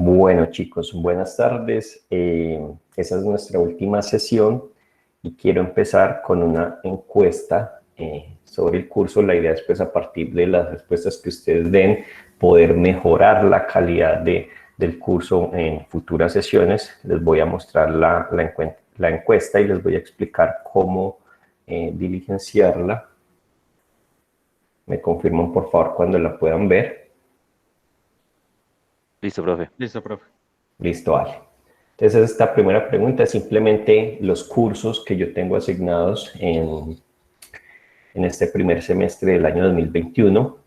Bueno, chicos, buenas tardes. Esa es nuestra última sesión y quiero empezar con una encuesta sobre el curso. La idea es, pues, a partir de las respuestas que ustedes den, poder mejorar la calidad del curso en futuras sesiones. Les voy a mostrar la encuesta y les voy a explicar cómo diligenciarla. Me confirman, por favor, cuando la puedan ver. Listo, profe. Listo, profe. Listo, vale. Entonces, esta primera pregunta es simplemente los cursos que yo tengo asignados en este primer semestre del año 2021.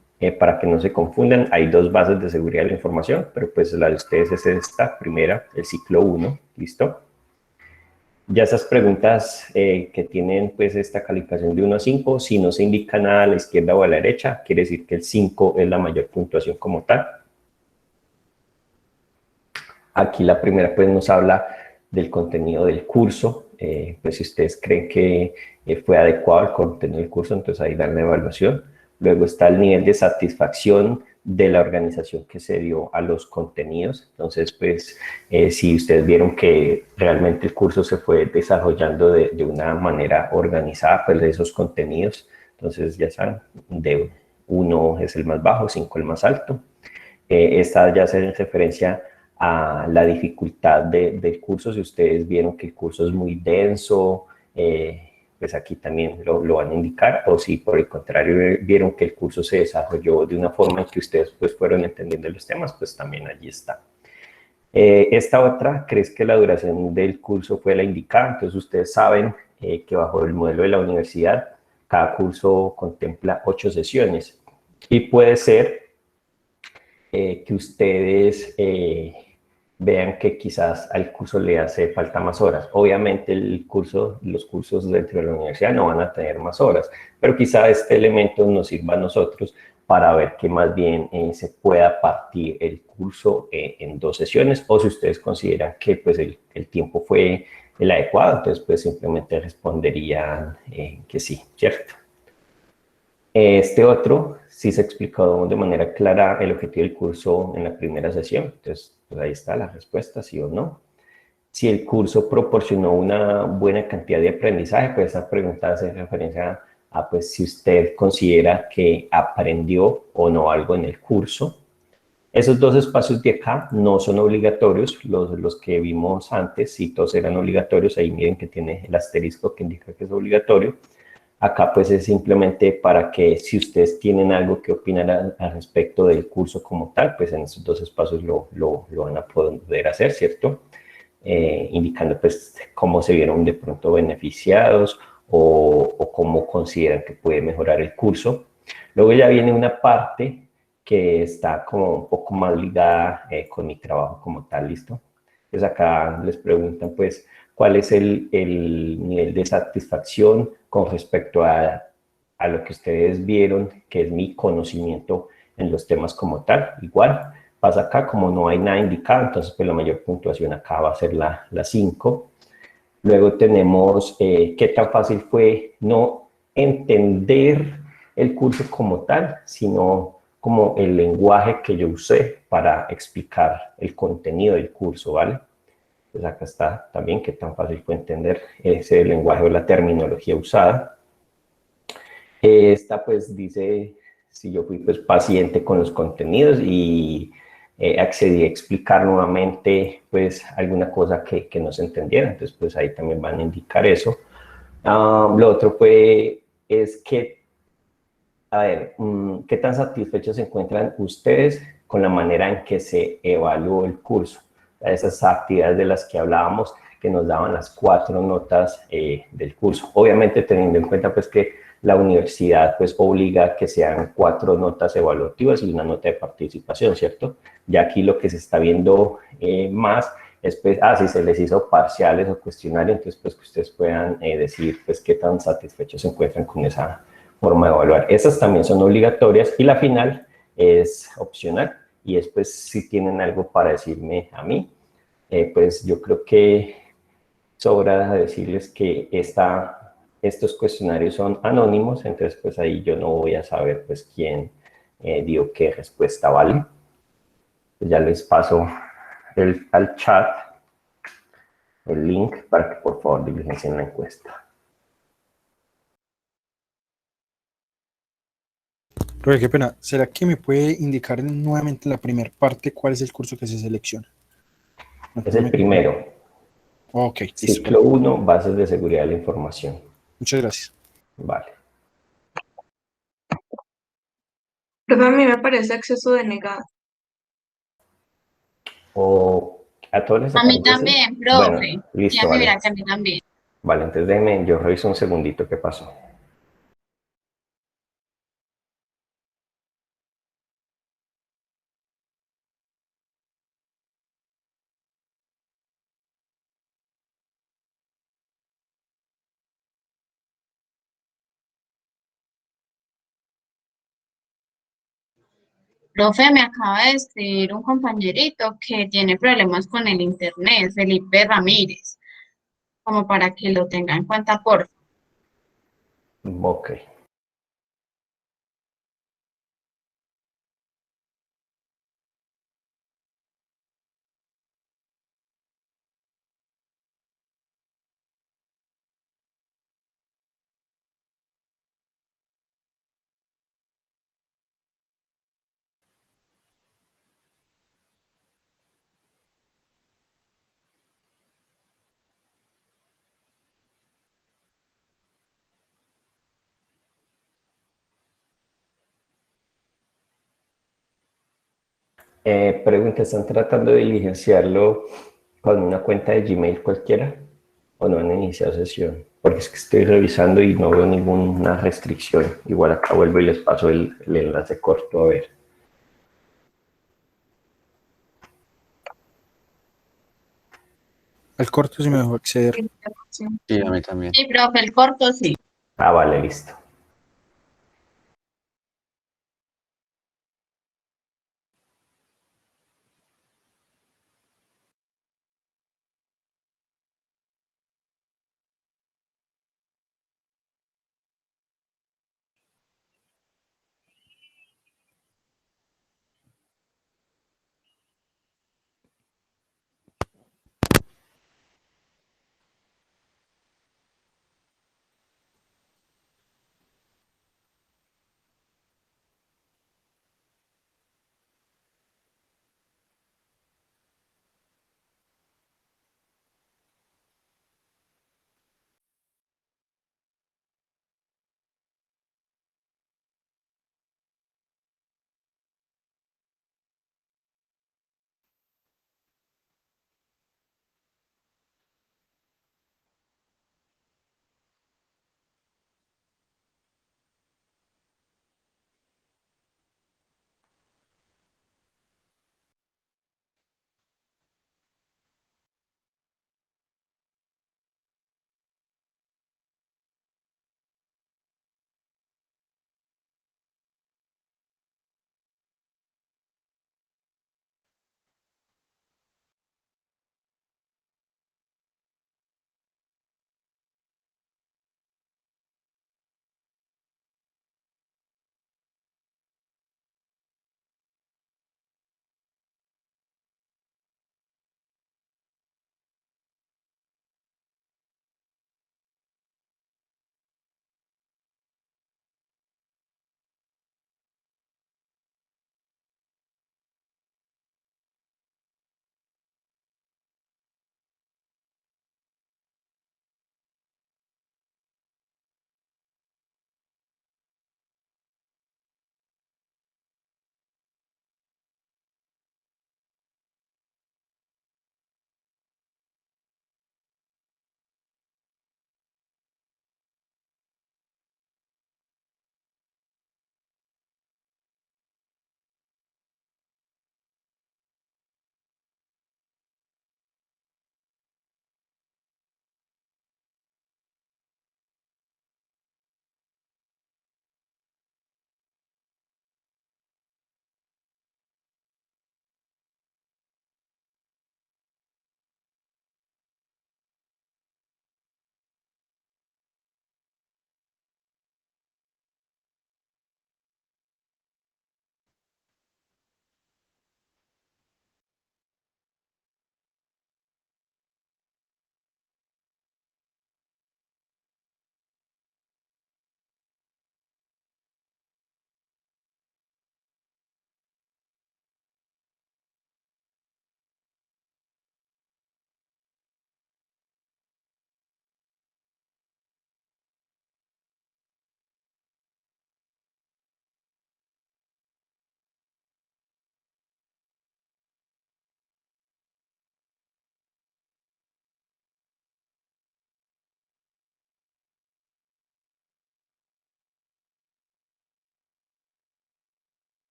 Para que no se confundan, hay dos bases de seguridad de la información, pero pues la de ustedes es esta primera, el ciclo 1, ¿listo? Ya esas preguntas que tienen pues esta calificación de 1 a 5, si no se indica nada a la izquierda o a la derecha, quiere decir que el 5 es la mayor puntuación como tal. Aquí la primera pues nos habla del contenido del curso, pues si ustedes creen que fue adecuado el contenido del curso, entonces ahí dan la evaluación. Luego está el nivel de satisfacción de la organización que se dio a los contenidos. Entonces, pues, si ustedes vieron que realmente el curso se fue desarrollando de una manera organizada, pues, de esos contenidos, entonces ya saben, de 1 es el más bajo, 5 el más alto. Esta ya hace referencia a la dificultad del curso. Si ustedes vieron que el curso es muy denso, pues aquí también lo van a indicar, o si por el contrario vieron que el curso se desarrolló de una forma en que ustedes pues fueron entendiendo los temas, pues también allí está. Esta otra, ¿crees que la duración del curso fue la indicada? Entonces ustedes saben que bajo el modelo de la universidad, cada curso contempla 8 sesiones y puede ser que ustedes vean que quizás al curso le hace falta más horas. Obviamente los cursos dentro de la universidad no van a tener más horas, pero quizá este elemento nos sirva a nosotros para ver que más bien se pueda partir el curso en 2 sesiones, o si ustedes consideran que pues el tiempo fue el adecuado, entonces pues simplemente responderían que sí, ¿cierto? Este otro sí se explicó de manera clara el objetivo del curso en la primera sesión. Entonces, pues ahí está la respuesta, sí o no. Si el curso proporcionó una buena cantidad de aprendizaje, pues esa pregunta hace referencia a pues si usted considera que aprendió o no algo en el curso. Esos 2 espacios de acá no son obligatorios, los que vimos antes, sí, todos eran obligatorios. Ahí miren que tiene el asterisco que indica que es obligatorio. Acá pues es simplemente para que si ustedes tienen algo que opinar al respecto del curso como tal, pues en esos 2 espacios lo van a poder hacer, ¿cierto? Indicando pues cómo se vieron de pronto beneficiados o cómo consideran que puede mejorar el curso. Luego ya viene una parte que está como un poco más ligada con mi trabajo como tal, ¿listo? Entonces acá les preguntan pues cuál es el nivel de satisfacción con respecto a lo que ustedes vieron, que es mi conocimiento en los temas como tal. Igual pasa acá, como no hay nada indicado, entonces pues la mayor puntuación acá va a ser la 5. Luego tenemos qué tan fácil fue no entender el curso como tal, sino como el lenguaje que yo usé para explicar el contenido del curso, ¿vale? Pues acá está también qué tan fácil fue entender ese lenguaje o la terminología usada. Esta pues dice si yo fui pues paciente con los contenidos y accedí a explicar nuevamente pues alguna cosa que no se entendiera, entonces pues ahí también van a indicar eso. Lo otro pues es que, a ver, ¿qué tan satisfechos se encuentran ustedes con la manera en que se evaluó el curso? Esas actividades de las que hablábamos, que nos daban las 4 notas del curso. Obviamente teniendo en cuenta pues que la universidad pues obliga a que sean 4 notas evaluativas y una nota de participación, ¿cierto? Ya aquí lo que se está viendo más es pues, si se les hizo parciales o cuestionarios, entonces pues que ustedes puedan decir pues qué tan satisfechos se encuentran con esa forma de evaluar. Esas también son obligatorias y la final es opcional. Y después si tienen algo para decirme a mí, pues yo creo que sobra decirles que estos cuestionarios son anónimos, entonces pues ahí yo no voy a saber pues quién dio qué respuesta, ¿vale? Pues ya les paso al chat el link para que por favor diligencien la encuesta. Profe, qué pena. ¿Será que me puede indicar nuevamente la primera parte cuál es el curso que se selecciona? Es el primero. Ok, listo. Ciclo 1, bases de seguridad de la información. Muchas gracias. Vale. Pero a mí me parece acceso denegado. O a todos les A mí aparece así. también, profe. Bueno, Ya listo, me vale. verá que a mí también. Vale, entonces déjenme, yo reviso un segundito qué pasó. Profe, me acaba de escribir un compañerito que tiene problemas con el internet, Felipe Ramírez, como para que lo tenga en cuenta, por Ok. Pregunta, ¿están tratando de diligenciarlo con una cuenta de Gmail cualquiera o no han iniciado sesión? Porque es que estoy revisando y no veo ninguna restricción. Igual acá vuelvo y les paso el enlace corto a ver. Al corto sí me dejó acceder. Sí. Sí, a mí también. Sí, profe, el corto sí. Ah, vale, listo.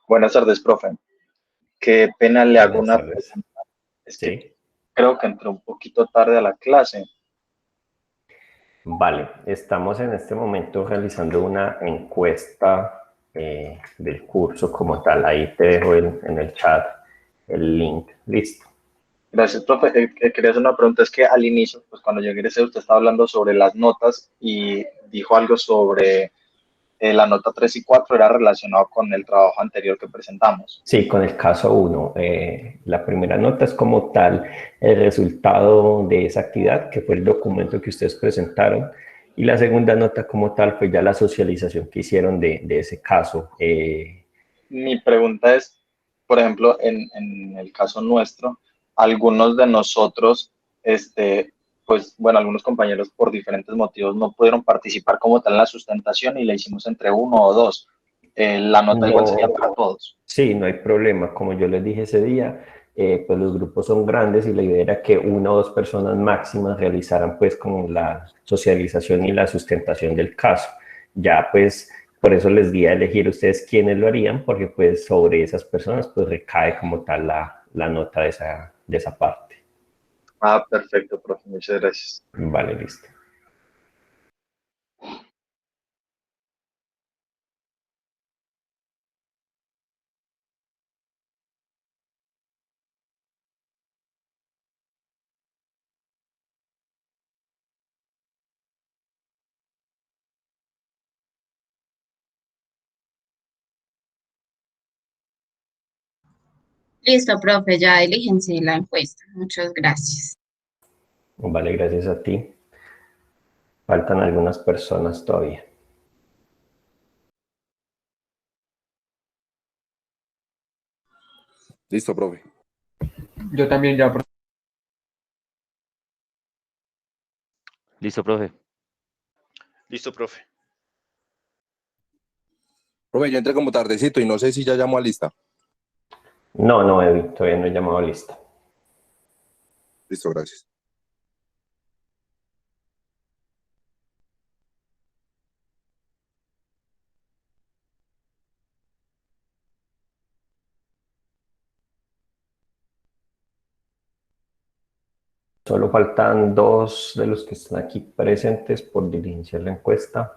Buenas tardes, profe. Qué pena le hago Buenas una tardes. pregunta. Es que Sí. creo que entré un poquito tarde a la clase. Vale, estamos en este momento realizando una encuesta del curso como tal. Ahí te dejo en el chat el link. Listo. Gracias, profe. Quería hacer una pregunta. Es que al inicio, pues cuando yo ingresé, usted estaba hablando sobre las notas y dijo algo sobre la nota 3 y 4 era relacionado con el trabajo anterior que presentamos. Sí, con el caso uno, la primera nota es como tal el resultado de esa actividad, que fue el documento que ustedes presentaron, y la segunda nota como tal fue ya la socialización que hicieron de ese caso. Mi pregunta es, por ejemplo, en el caso nuestro, algunos de nosotros, pues bueno, algunos compañeros por diferentes motivos no pudieron participar como tal en la sustentación y la hicimos entre uno o dos. La nota igual sería No, para todos. sí, no hay problema. Como yo les dije ese día, pues los grupos son grandes y la idea era que una o dos personas máximas realizaran pues como la socialización y la sustentación del caso. Ya pues por eso les di a elegir ustedes quiénes lo harían, porque pues sobre esas personas pues recae como tal la nota de esa parte. Ah, perfecto, profe, muchas gracias. Vale, listo. Listo, profe, ya diligencié la encuesta. Muchas gracias. Vale, gracias a ti. Faltan algunas personas todavía. Listo, profe. Yo también ya, Listo, profe. Listo, profe. Profe, yo entré como tardecito y no sé si ya llamó a lista. No, no, Evi, todavía no he llamado a lista. Listo, gracias. Solo faltan dos de los que están aquí presentes por diligenciar la encuesta.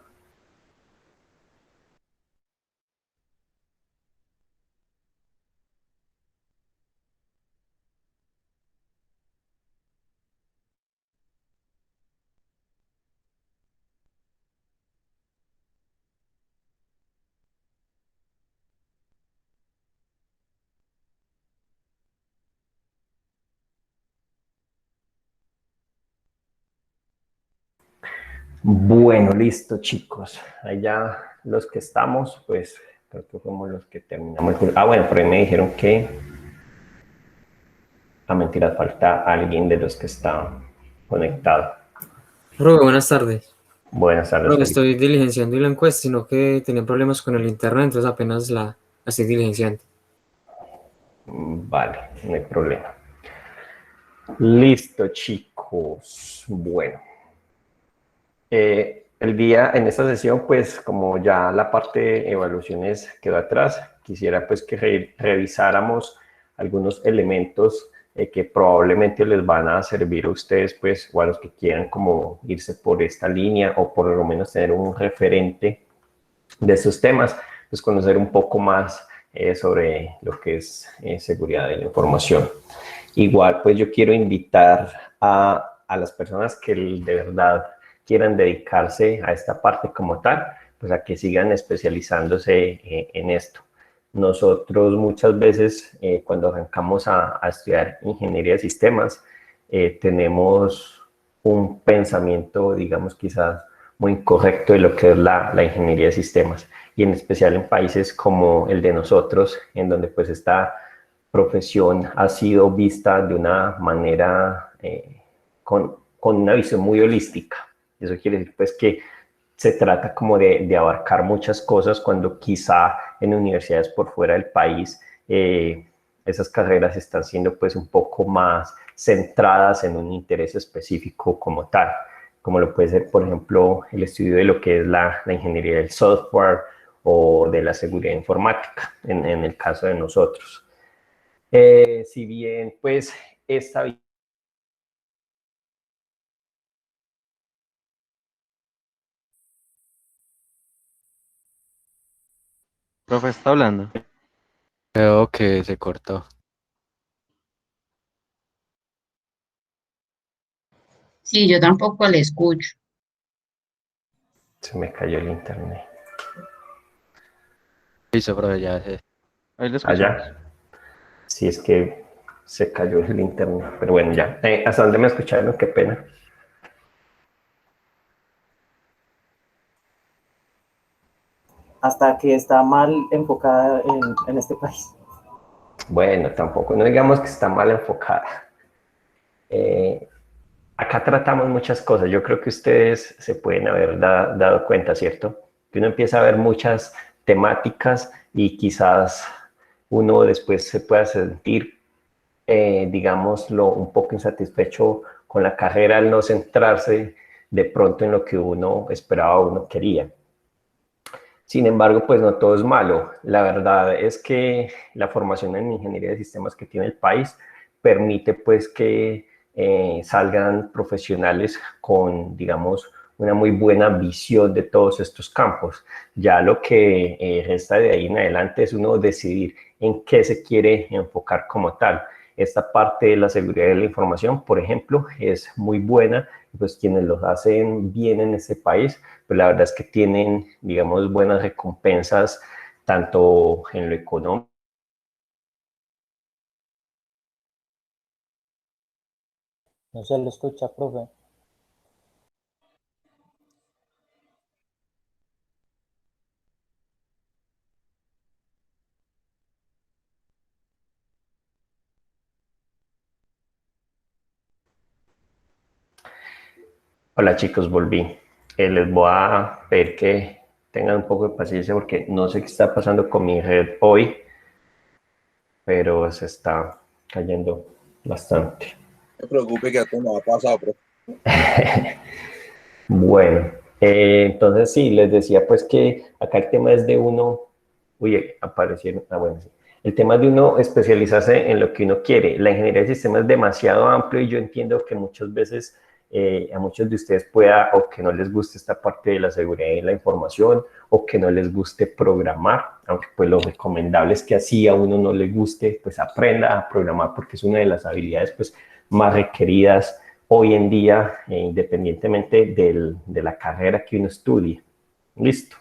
Bueno, listo, chicos. Allá los que estamos, pues creo que fuimos los que terminamos el curso. Ah, bueno, por ahí me dijeron que a mentiras falta alguien de los que está conectado. Profe, buenas tardes. Buenas tardes, Profe, Felipe. estoy diligenciando la encuesta, sino que tenía problemas con el internet, entonces apenas la estoy diligenciando. Vale, no hay problema. Listo, chicos. Bueno. El día en esta sesión, pues como ya la parte de evaluaciones quedó atrás, quisiera pues que revisáramos algunos elementos que probablemente les van a servir a ustedes pues o a los que quieran como irse por esta línea o por lo menos tener un referente de estos temas, pues conocer un poco más sobre lo que es seguridad de la información. Igual pues yo quiero invitar a las personas que de verdad quieran dedicarse a esta parte como tal, pues a que sigan especializándose en esto. Nosotros muchas veces cuando arrancamos a estudiar ingeniería de sistemas, tenemos un pensamiento, digamos, quizás muy incorrecto de lo que es la ingeniería de sistemas, y en especial en países como el de nosotros, en donde pues esta profesión ha sido vista de una manera con una visión muy holística. Eso quiere decir pues que se trata como de abarcar muchas cosas cuando quizá en universidades por fuera del país esas carreras están siendo pues un poco más centradas en un interés específico como tal, como lo puede ser por ejemplo el estudio de lo que es la ingeniería del software o de la seguridad informática, en el caso de nosotros. Si bien, pues, esta... Profe, ¿está hablando? Creo que se cortó. Sí, yo tampoco le escucho. Se me cayó el internet. Listo, profe, ya se... Ahí lo escuchamos. Allá. Sí, es que se cayó el internet, pero bueno, ya. ¿Hasta dónde me escucharon? Qué pena. Hasta que está mal enfocada en este país. Bueno, tampoco, no digamos que está mal enfocada. Acá tratamos muchas cosas. Yo creo que ustedes se pueden haber dado cuenta, ¿cierto? Que uno empieza a ver muchas temáticas y quizás uno después se pueda sentir, digámoslo, un poco insatisfecho con la carrera al no centrarse de pronto en lo que uno esperaba o uno quería. Sin embargo, pues no todo es malo. La verdad es que la formación en ingeniería de sistemas que tiene el país permite pues que salgan profesionales con, digamos, una muy buena visión de todos estos campos. Ya lo que resta de ahí en adelante es uno decidir en qué se quiere enfocar como tal. Esta parte de la seguridad de la información, por ejemplo, es muy buena, pues quienes lo hacen bien en este país, pues la verdad es que tienen, digamos, buenas recompensas, tanto en lo económico. No se lo escucha, profe. Hola chicos, volví. Les voy a pedir que tengan un poco de paciencia porque no sé qué está pasando con mi red hoy, pero se está cayendo bastante. No se preocupe que a todo me ha pasado, profe. Bueno, entonces sí, les decía pues que acá el tema es de uno, uy, aparecieron, bueno, sí. El tema es de uno especializarse en lo que uno quiere. La ingeniería de sistemas es demasiado amplio y yo entiendo que muchas veces a muchos de ustedes pueda o que no les guste esta parte de la seguridad de la información o que no les guste programar, aunque pues lo recomendable es que así a uno no le guste, pues aprenda a programar porque es una de las habilidades pues más requeridas hoy en día, independientemente de la carrera que uno estudie. Listo.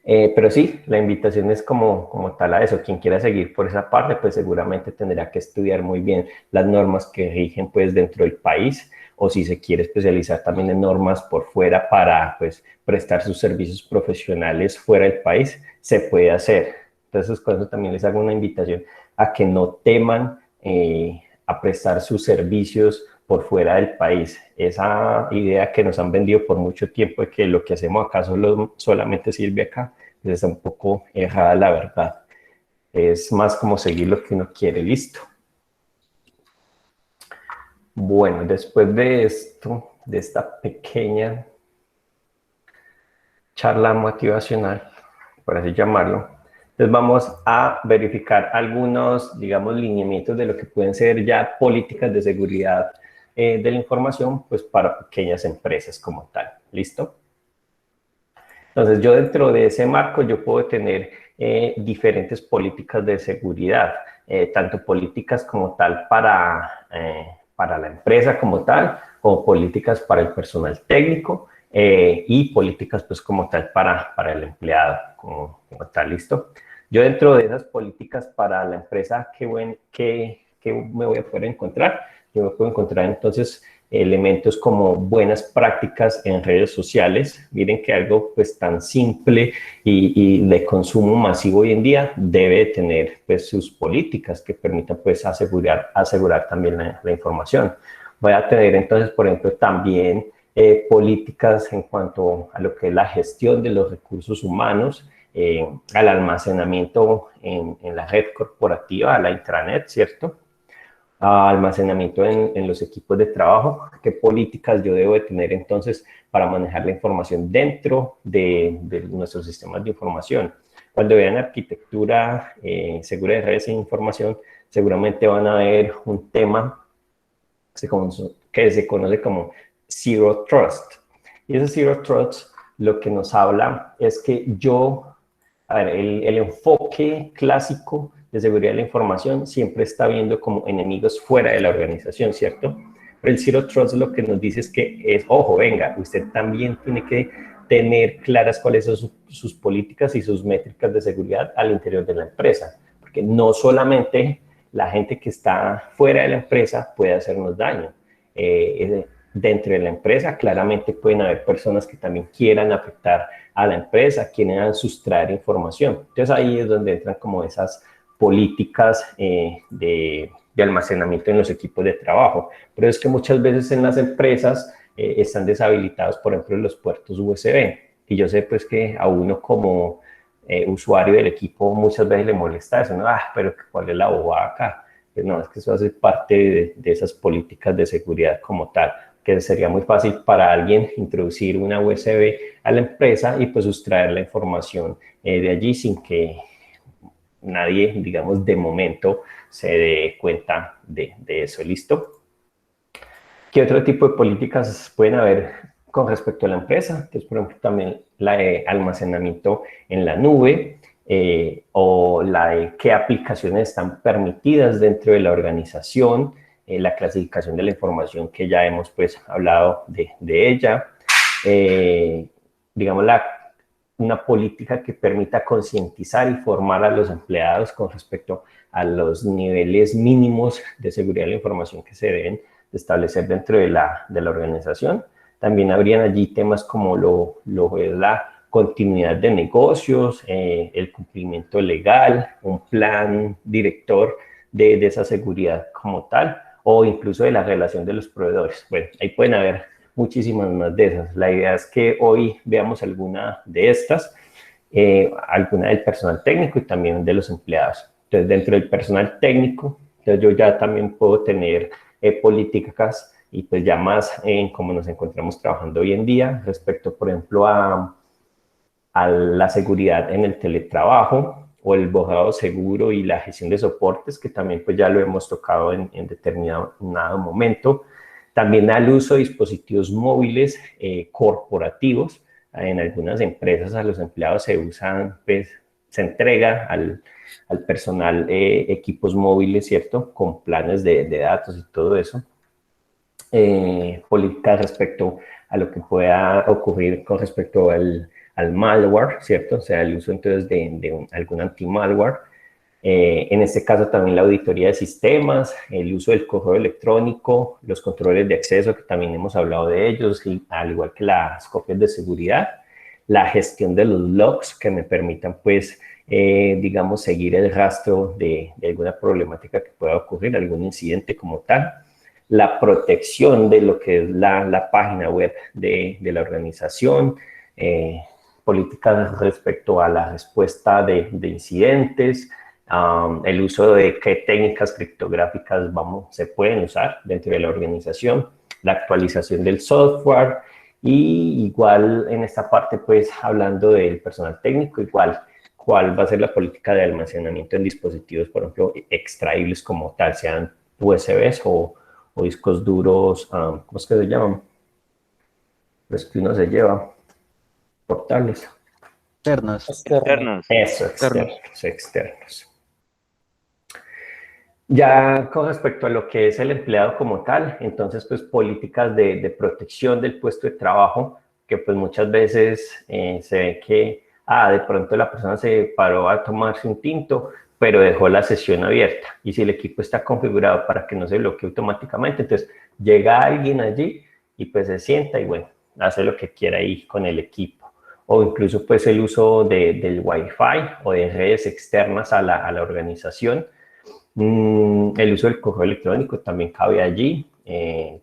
Pero sí, la invitación es como tal a eso. Quien quiera seguir por esa parte, pues seguramente tendrá que estudiar muy bien las normas que rigen pues dentro del país, o si se quiere especializar también en normas por fuera para pues prestar sus servicios profesionales fuera del país, se puede hacer. Entonces, con eso también les hago una invitación a que no teman a prestar sus servicios por fuera del país. Esa idea que nos han vendido por mucho tiempo de que lo que hacemos acá solamente sirve acá, pues está un poco errada la verdad. Es más como seguir lo que uno quiere, listo. Bueno, después de esto, de esta pequeña charla motivacional, por así llamarlo, entonces vamos a verificar algunos, digamos, lineamientos de lo que pueden ser ya políticas de seguridad de la información, pues para pequeñas empresas como tal. ¿Listo? Entonces, yo dentro de ese marco, yo puedo tener diferentes políticas de seguridad, tanto políticas como tal para la empresa como tal, como políticas para el personal técnico y políticas pues como tal para el empleado como tal, ¿listo? Yo dentro de esas políticas para la empresa, ¿qué me voy a poder encontrar? Yo me puedo encontrar entonces elementos como buenas prácticas en redes sociales. Miren que algo pues tan simple y de consumo masivo hoy en día debe tener pues sus políticas que permitan pues asegurar también la información. Voy a tener entonces, por ejemplo, también políticas en cuanto a lo que es la gestión de los recursos humanos, al almacenamiento en la red corporativa, a la intranet, ¿cierto? almacenamiento en los equipos de trabajo, qué políticas yo debo de tener entonces para manejar la información dentro de nuestros sistemas de información. Cuando vean arquitectura segura de redes e información, seguramente van a ver un tema que se conoce como Zero Trust. Y ese Zero Trust lo que nos habla es que el enfoque clásico de seguridad de la información siempre está viendo como enemigos fuera de la organización, ¿cierto? Pero el Zero Trust lo que nos dice es que, ojo, venga, usted también tiene que tener claras cuáles son sus políticas y sus métricas de seguridad al interior de la empresa, porque no solamente la gente que está fuera de la empresa puede hacernos daño. Dentro de la empresa claramente pueden haber personas que también quieran afectar a la empresa, quieran sustraer información. Entonces ahí es donde entran como esas políticas de almacenamiento en los equipos de trabajo. Pero es que muchas veces en las empresas están deshabilitados, por ejemplo, los puertos USB. Y yo sé pues que a uno como usuario del equipo muchas veces le molesta eso, ¿no? Pero ¿cuál es la bobada acá? Pues no, es que eso hace parte de esas políticas de seguridad como tal, que sería muy fácil para alguien introducir una USB a la empresa y pues sustraer la información de allí sin que nadie, digamos, de momento se dé cuenta de eso. ¿Listo? ¿Qué otro tipo de políticas pueden haber con respecto a la empresa? Entonces, por ejemplo, también la de almacenamiento en la nube, o la de qué aplicaciones están permitidas dentro de la organización, la clasificación de la información que ya hemos pues hablado de ella, digamos una política que permita concientizar y formar a los empleados con respecto a los niveles mínimos de seguridad de la información que se deben de establecer dentro de la organización. También habrían allí temas como lo es la continuidad de negocios, el cumplimiento legal, un plan director de esa seguridad como tal, o incluso de la relación de los proveedores. Bueno, ahí pueden haber muchísimas más de esas. La idea es que hoy veamos alguna de estas, alguna del personal técnico y también de los empleados. Entonces, dentro del personal técnico, entonces yo ya también puedo tener políticas y pues ya más en cómo nos encontramos trabajando hoy en día respecto, por ejemplo, a la seguridad en el teletrabajo o el borrado seguro y la gestión de soportes, que también pues ya lo hemos tocado en determinado momento. También al uso de dispositivos móviles corporativos. En algunas empresas a los empleados se usan, pues, se entrega al personal equipos móviles, ¿cierto? Con planes de datos y todo eso. Políticas respecto a lo que pueda ocurrir con respecto al malware, ¿cierto? O sea, el uso entonces de algún anti-malware. En este caso también la auditoría de sistemas, el uso del correo electrónico, los controles de acceso, que también hemos hablado de ellos, y al igual que las copias de seguridad, la gestión de los logs que me permitan, pues, digamos, seguir el rastro de alguna problemática que pueda ocurrir, algún incidente como tal, la protección de lo que es la página web de la organización, políticas respecto a la respuesta de incidentes, el uso de qué técnicas criptográficas se pueden usar dentro de la organización, la actualización del software y igual en esta parte, pues, hablando del personal técnico, igual cuál va a ser la política de almacenamiento en dispositivos, por ejemplo, extraíbles como tal, sean USBs o discos duros, ¿cómo es que se llaman? Los que uno se lleva, portables. Externos. Eso, externos. Ya con respecto a lo que es el empleado como tal, entonces pues políticas de protección del puesto de trabajo, que pues muchas veces se ve que de pronto la persona se paró a tomarse un tinto, pero dejó la sesión abierta, y si el equipo está configurado para que no se bloquee automáticamente, entonces llega alguien allí y pues se sienta y bueno, hace lo que quiera ahí con el equipo. O incluso pues el uso del Wi-Fi o de redes externas a la organización. El uso del correo electrónico también cabe allí,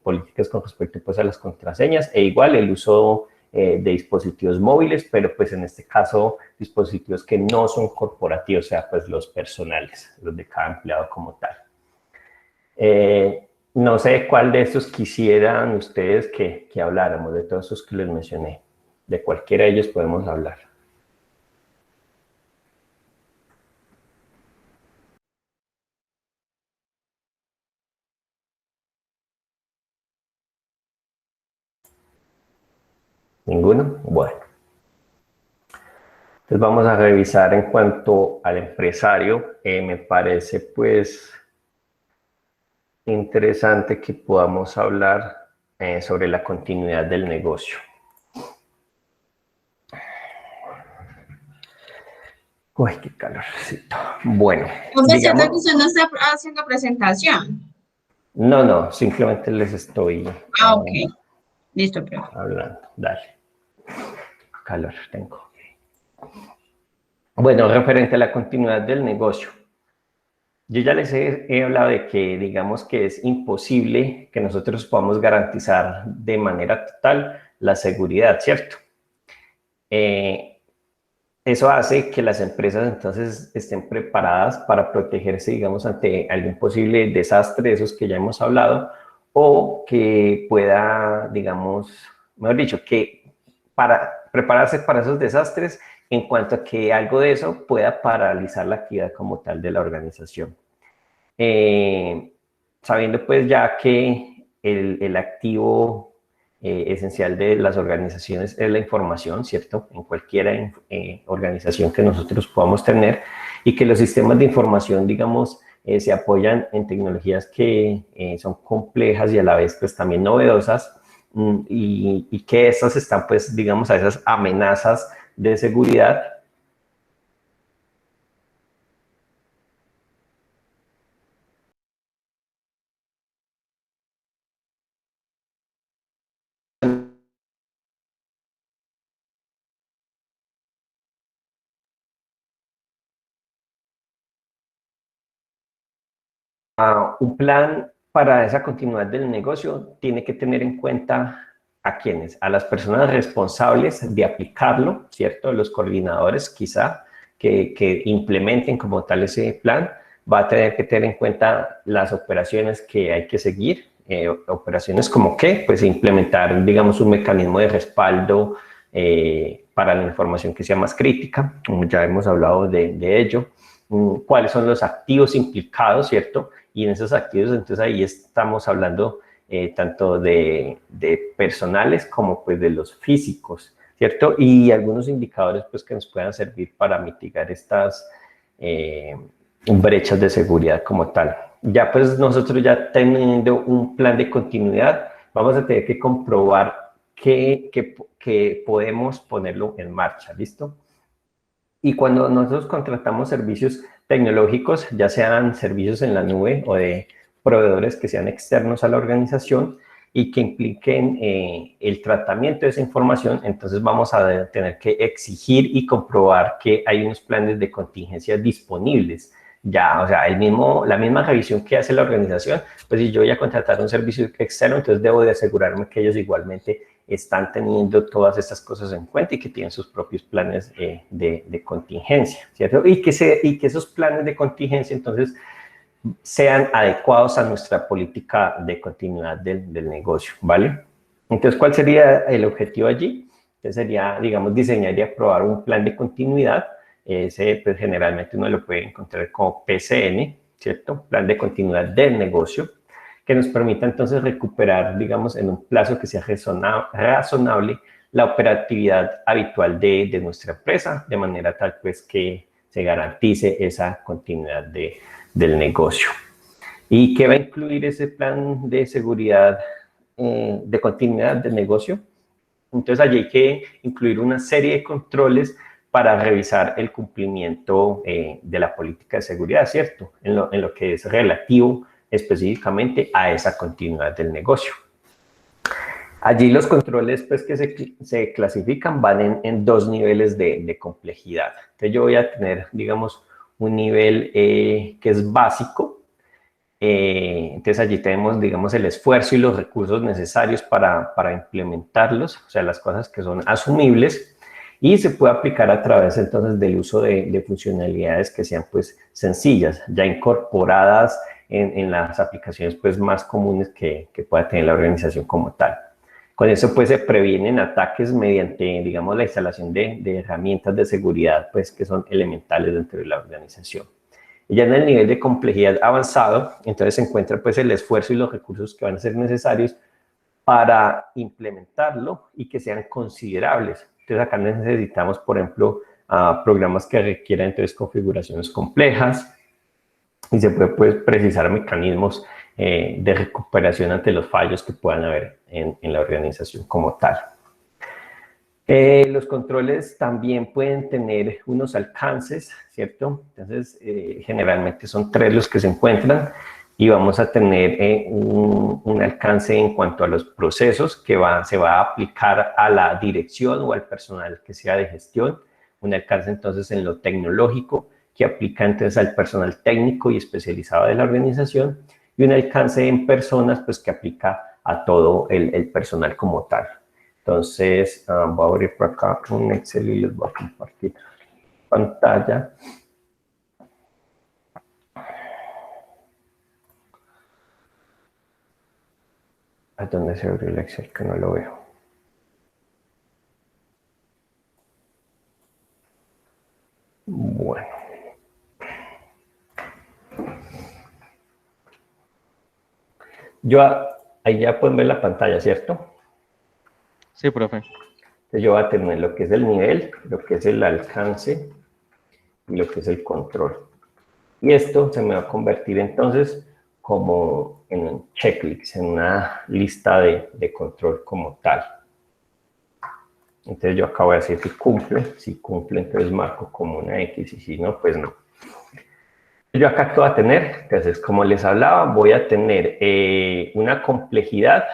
políticas con respecto pues a las contraseñas, e igual el uso de dispositivos móviles, pero pues en este caso dispositivos que no son corporativos, o sea, pues los personales, los de cada empleado como tal. No sé cuál de estos quisieran ustedes que habláramos, de todos esos que les mencioné. De cualquiera de ellos podemos hablar. ¿Ninguno? Bueno. Entonces vamos a revisar en cuanto al empresario. Me parece pues interesante que podamos hablar sobre la continuidad del negocio. Uy, qué calorcito. Bueno, Profesor, que usted no está haciendo presentación. No, simplemente les estoy Ok. Listo, profe. hablando. Dale. Calor tengo. Bueno, referente a la continuidad del negocio. Yo ya les he hablado de que digamos que es imposible que nosotros podamos garantizar de manera total la seguridad, ¿cierto? Eso hace que las empresas entonces estén preparadas para protegerse, digamos, ante algún posible desastre de esos que ya hemos hablado, o que pueda, digamos, mejor dicho, que para prepararse para esos desastres en cuanto a que algo de eso pueda paralizar la actividad como tal de la organización. Sabiendo pues ya que el activo esencial de las organizaciones es la información, ¿cierto? En cualquier organización que nosotros podamos tener, y que los sistemas de información, digamos, se apoyan en tecnologías que son complejas y a la vez pues también novedosas, y que estas están pues, digamos, a esas amenazas de seguridad. Un plan para esa continuidad del negocio tiene que tener en cuenta a quiénes, a las personas responsables de aplicarlo, ¿cierto? Los coordinadores quizá que implementen como tal ese plan. Va a tener que tener en cuenta las operaciones que hay que seguir, operaciones como qué, pues implementar, digamos, un mecanismo de respaldo para la información que sea más crítica, como ya hemos hablado de ello. Cuáles son los activos implicados, ¿cierto? Y en esos activos, entonces ahí estamos hablando tanto de personales como pues de los físicos, ¿cierto? Y algunos indicadores pues que nos puedan servir para mitigar estas brechas de seguridad como tal. Ya pues nosotros ya teniendo un plan de continuidad, vamos a tener que comprobar que podemos ponerlo en marcha, ¿listo? Y cuando nosotros contratamos servicios tecnológicos, ya sean servicios en la nube o de proveedores que sean externos a la organización y que impliquen el tratamiento de esa información, entonces vamos a tener que exigir y comprobar que hay unos planes de contingencia disponibles. Ya, o sea, la misma revisión que hace la organización, pues si yo voy a contratar un servicio externo, entonces debo de asegurarme que ellos igualmente están teniendo todas estas cosas en cuenta y que tienen sus propios planes de contingencia, ¿cierto? Y que esos planes de contingencia entonces sean adecuados a nuestra política de continuidad del negocio, ¿vale? Entonces, ¿cuál sería el objetivo allí? Entonces sería, digamos, diseñar y aprobar un plan de continuidad. Ese, pues, generalmente uno lo puede encontrar como PCN, ¿cierto? Plan de continuidad del negocio, que nos permita entonces recuperar, digamos, en un plazo que sea razonable la operatividad habitual de nuestra empresa, de manera tal pues que se garantice esa continuidad del negocio. ¿Y qué va a incluir ese plan de seguridad, de continuidad del negocio? Entonces allí hay que incluir una serie de controles para revisar el cumplimiento de la política de seguridad, ¿cierto? En lo que es relativo específicamente a esa continuidad del negocio. Allí los controles pues, que se clasifican van en dos niveles de complejidad. Entonces yo voy a tener, digamos, un nivel que es básico. Entonces allí tenemos, digamos, el esfuerzo y los recursos necesarios para implementarlos, o sea, las cosas que son asumibles, y se puede aplicar a través entonces del uso de funcionalidades que sean pues sencillas, ya incorporadas en las aplicaciones pues, más comunes que pueda tener la organización como tal. Con eso pues se previenen ataques mediante, digamos, la instalación de herramientas de seguridad pues que son elementales dentro de la organización. Y ya en el nivel de complejidad avanzado, entonces se encuentra pues el esfuerzo y los recursos que van a ser necesarios para implementarlo y que sean considerables. Entonces acá necesitamos, por ejemplo, programas que requieran entonces configuraciones complejas y se puede pues, precisar mecanismos de recuperación ante los fallos que puedan haber en la organización como tal. Los controles también pueden tener unos alcances, ¿cierto? Entonces, generalmente son 3 los que se encuentran y vamos a tener un alcance en cuanto a los procesos que se va a aplicar a la dirección o al personal que sea de gestión, un alcance entonces en lo tecnológico que aplica entonces al personal técnico y especializado de la organización y un alcance en personas pues que aplica a todo el personal como tal. Entonces, voy a abrir por acá un Excel y les voy a compartir pantalla. ¿A dónde se abrió el Excel? Que no lo veo. Bueno. Ahí ya pueden ver la pantalla, ¿cierto? Sí, profe. Entonces yo voy a tener lo que es el nivel, lo que es el alcance y lo que es el control. Y esto se me va a convertir entonces como en un checklist, en una lista de control como tal. Entonces yo acá voy a decir si cumple, entonces marco como una X y si no, pues no. Yo acá ¿qué voy a tener? Entonces, como les hablaba, voy a tener una complejidad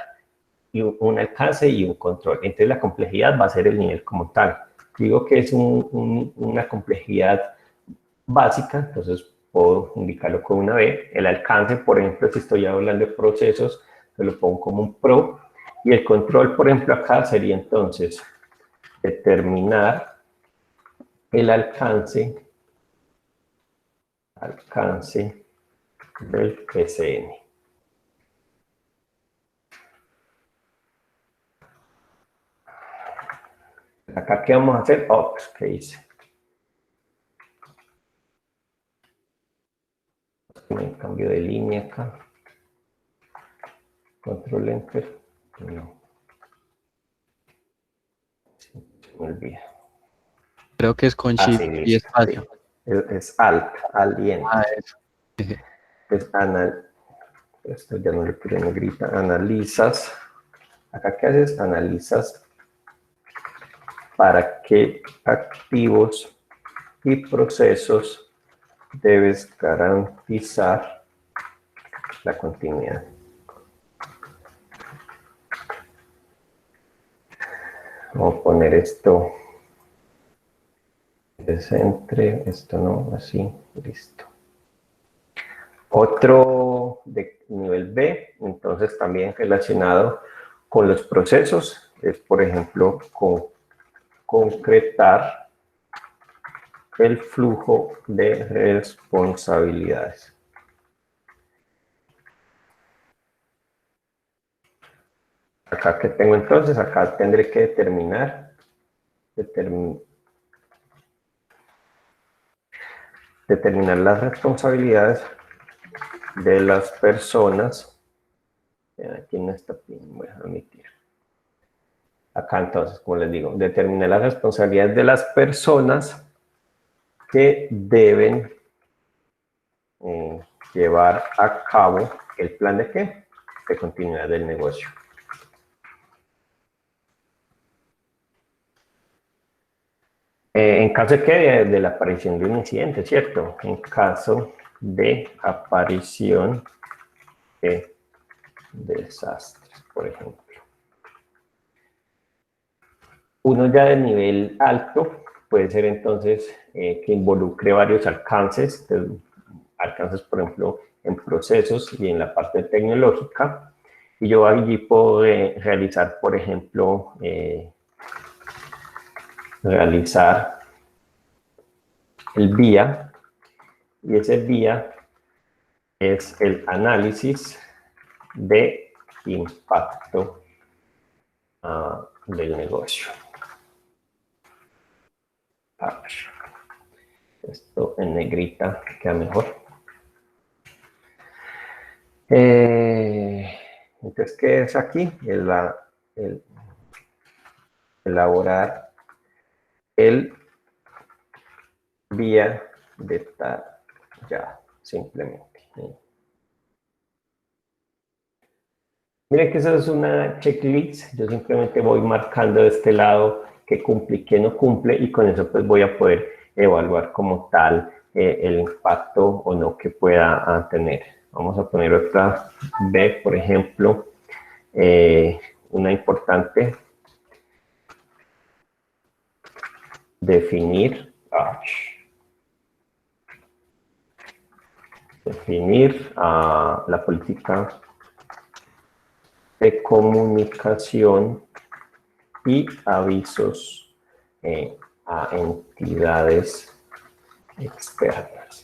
y un alcance y un control. Entonces la complejidad va a ser el nivel como tal. Digo que es una complejidad básica, entonces puedo indicarlo con una B. El alcance, por ejemplo, si estoy hablando de procesos, se lo pongo como un PRO. Y el control, por ejemplo, acá sería entonces determinar el alcance del PCN. Acá, ¿qué vamos a hacer? Ops, ¿qué hice? Me cambio de línea acá. Control Enter. No. Sí, se me olvida. Creo que es con Shift Sí, y espacio. sí. Es Alt y Enter. Eso. Es esto ya no le quiero negrita. Analizas. Acá, ¿qué haces? Analizas para qué activos y procesos debes garantizar la continuidad. Vamos a poner esto de centre, esto no, así, listo. Otro de nivel B, entonces también relacionado con los procesos, es por ejemplo concretar el flujo de responsabilidades. Acá que tengo entonces, acá tendré que determinar las responsabilidades de las personas. Aquí no está bien, voy a omitir. Acá entonces, como les digo, determinar las responsabilidades de las personas que deben llevar a cabo el plan de ¿qué? De continuidad del negocio. En caso de que de la aparición de un incidente, ¿cierto? En caso de aparición de desastres, por ejemplo. Uno ya de nivel alto puede ser entonces que involucre varios alcances, por ejemplo, en procesos y en la parte tecnológica. Y yo allí puedo realizar, por ejemplo, realizar el vía, y ese vía es el análisis de impacto del negocio. A ver, esto en negrita queda mejor. Entonces, ¿qué es aquí? Elaborar el vía detallado, simplemente. Miren que eso es una checklist. Yo simplemente voy marcando de este lado qué cumple y qué no cumple, y con eso pues voy a poder evaluar como tal el impacto o no que pueda tener. Vamos a poner otra B, por ejemplo, una importante. Definir la política de comunicación y avisos a entidades externas.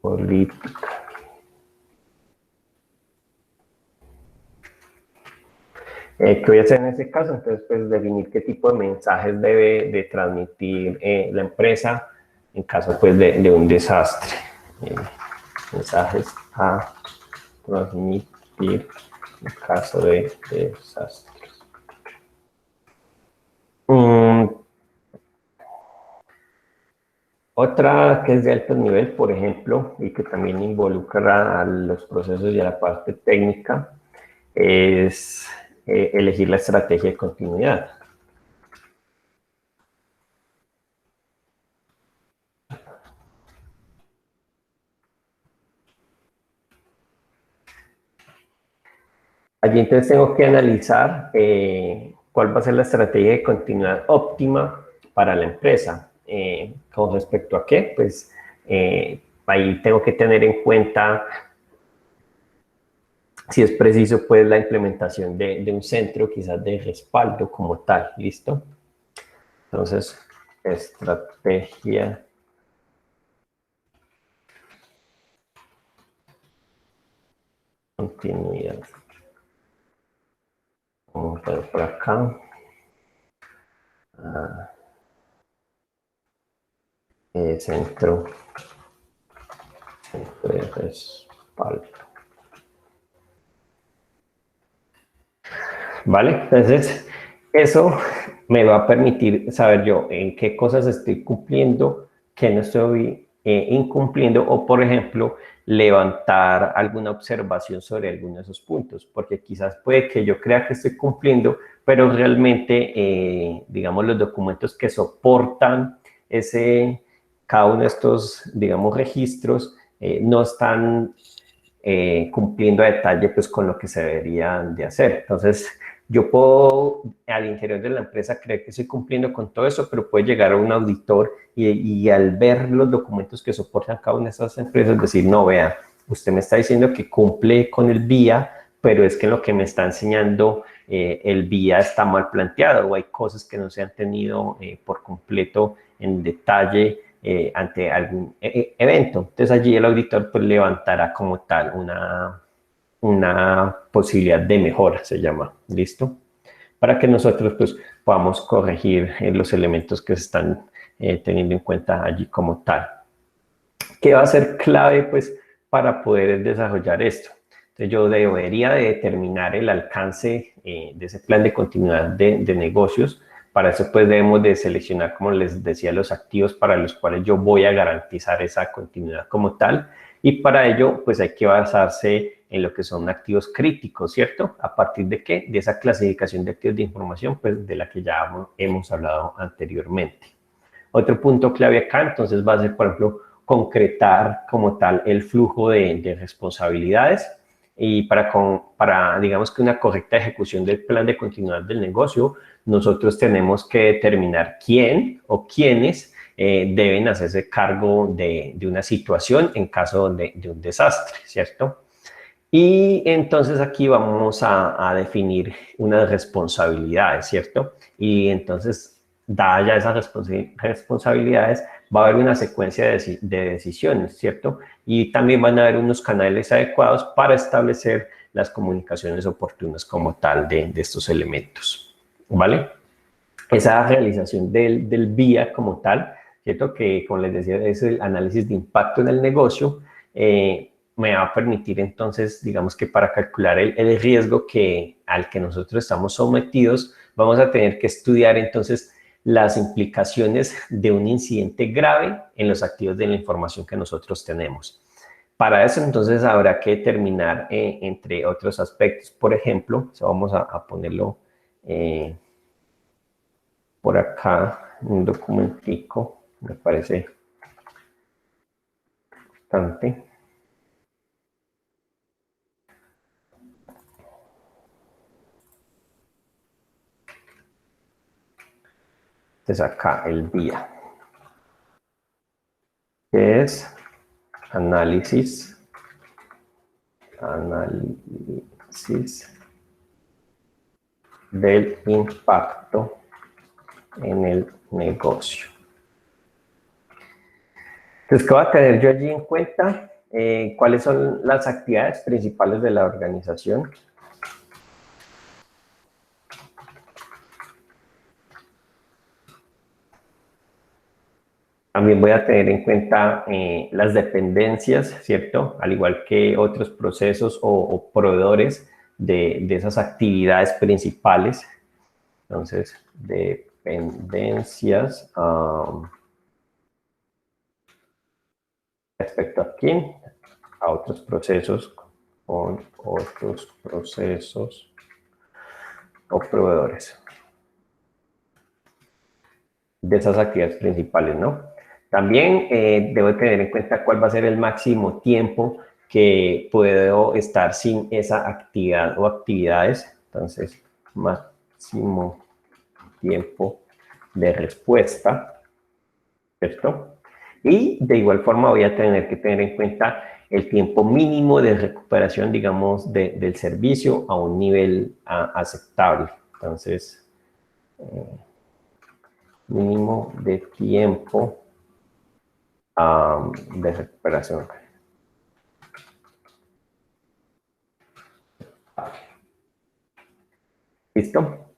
Política. ¿Qué voy a hacer en este caso? Entonces, pues definir qué tipo de mensajes debe de transmitir la empresa en caso pues de un desastre. Mensajes a transmitir en caso de desastres. Otra que es de alto nivel, por ejemplo, y que también involucra a los procesos y a la parte técnica, es elegir la estrategia de continuidad. Allí entonces tengo que analizar cuál va a ser la estrategia de continuidad óptima para la empresa. ¿Con respecto a qué? Pues ahí tengo que tener en cuenta si es preciso pues la implementación de un centro quizás de respaldo como tal, ¿listo? Entonces, estrategia continuidad. Vamos a ver por acá. Centro de respaldo. ¿Vale? Entonces, eso me va a permitir saber yo en qué cosas estoy cumpliendo, qué no estoy incumpliendo, o por ejemplo, levantar alguna observación sobre alguno de esos puntos, porque quizás puede que yo crea que estoy cumpliendo, pero realmente, digamos, los documentos que soportan cada uno de estos, digamos, registros, no están cumpliendo a detalle pues con lo que se deberían de hacer. Entonces, yo puedo al interior de la empresa creer que estoy cumpliendo con todo eso, pero puede llegar a un auditor y al ver los documentos que soportan cada una de esas empresas decir, no, vea, usted me está diciendo que cumple con el VIA, pero es que lo que me está enseñando el VIA está mal planteado, o hay cosas que no se han tenido por completo en detalle ante algún evento. Entonces allí el auditor pues levantará como tal una posibilidad de mejora, se llama, ¿listo? Para que nosotros pues podamos corregir los elementos que se están teniendo en cuenta allí como tal. ¿Qué va a ser clave pues para poder desarrollar esto? Entonces yo debería de determinar el alcance de ese plan de continuidad de negocios. Para eso pues debemos de seleccionar, como les decía, los activos para los cuales yo voy a garantizar esa continuidad como tal, y para ello pues hay que basarse en lo que son activos críticos, ¿cierto? ¿A partir de qué? De esa clasificación de activos de información pues de la que ya hemos hablado anteriormente. Otro punto clave acá entonces va a ser, por ejemplo, concretar como tal el flujo de responsabilidades, y para digamos que una correcta ejecución del plan de continuidad del negocio, nosotros tenemos que determinar quién o quiénes deben hacerse cargo de una situación en caso de un desastre, ¿cierto? Y entonces aquí vamos a definir unas responsabilidades, ¿cierto? Y entonces, dadas ya esas responsabilidades, va a haber una secuencia de decisiones, ¿cierto? Y también van a haber unos canales adecuados para establecer las comunicaciones oportunas como tal de estos elementos, ¿vale? Esa realización del VIA como tal, ¿cierto? Que, como les decía, es el análisis de impacto en el negocio, me va a permitir entonces, digamos que para calcular el riesgo al que nosotros estamos sometidos, vamos a tener que estudiar entonces las implicaciones de un incidente grave en los activos de la información que nosotros tenemos. Para eso entonces habrá que determinar, entre otros aspectos, por ejemplo, vamos a ponerlo por acá, un documentico, me parece importante. Entonces acá el VIA, que es análisis del impacto en el negocio. Entonces, ¿qué voy a tener yo allí en cuenta? ¿Cuáles son las actividades principales de la organización? También voy a tener en cuenta las dependencias, ¿cierto? Al igual que otros procesos o proveedores de esas actividades principales. Entonces, dependencias respecto a quién, a otros procesos, con otros procesos o proveedores de esas actividades principales, ¿no? También debo tener en cuenta cuál va a ser el máximo tiempo que puedo estar sin esa actividad o actividades. Entonces, máximo tiempo de respuesta, ¿cierto? Y de igual forma voy a tener que tener en cuenta el tiempo mínimo de recuperación, digamos, del servicio a un nivel aceptable. Entonces, mínimo de tiempo de recuperación. ¿Listo?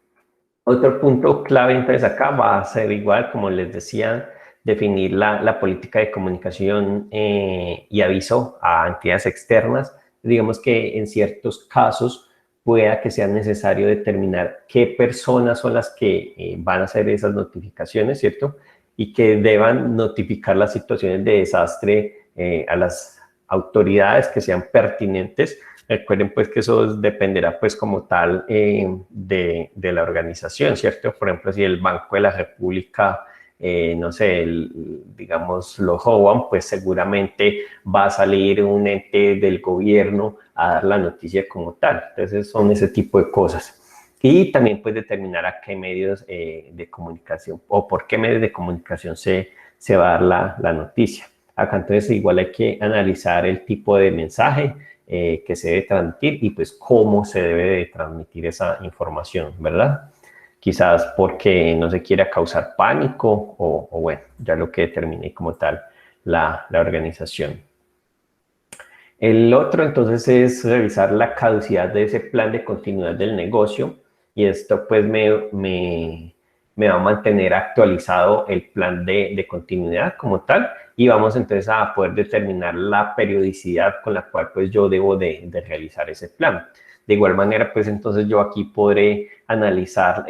Otro punto clave entonces acá va a ser igual, como les decía, definir la política de comunicación y aviso a entidades externas. Digamos que en ciertos casos pueda que sea necesario determinar qué personas son las que van a hacer esas notificaciones, ¿cierto? Y que deban notificar las situaciones de desastre a las autoridades que sean pertinentes. Recuerden pues que eso dependerá pues como tal de la organización, ¿cierto? Por ejemplo, si el Banco de la República, no sé, digamos, lo roban, pues seguramente va a salir un ente del gobierno a dar la noticia como tal. Entonces son ese tipo de cosas. Y también pues determinar a qué medios de comunicación o por qué medios de comunicación se va a dar la noticia. Acá entonces igual hay que analizar el tipo de mensaje que se debe transmitir y pues cómo se debe de transmitir esa información, ¿verdad? Quizás porque no se quiera causar pánico o bueno, ya lo que determine como tal la organización. El otro entonces es revisar la caducidad de ese plan de continuidad del negocio y esto pues me va a mantener actualizado el plan de continuidad como tal y vamos entonces a poder determinar la periodicidad con la cual pues yo debo de realizar ese plan. De igual manera pues entonces yo aquí podré analizar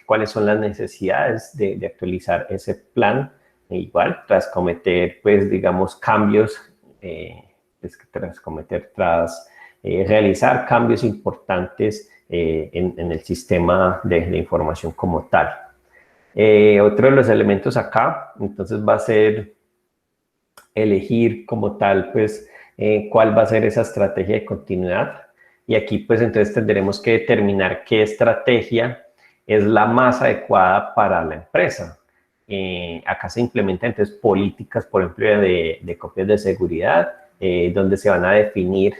cuáles son las necesidades de actualizar ese plan igual tras cometer pues digamos cambios tras realizar cambios importantes en el sistema de información como tal. Otro de los elementos acá, entonces va a ser elegir como tal, pues, cuál va a ser esa estrategia de continuidad. Y aquí, pues, entonces tendremos que determinar qué estrategia es la más adecuada para la empresa. Acá se implementan entonces políticas, por ejemplo, de copias de seguridad, donde se van a definir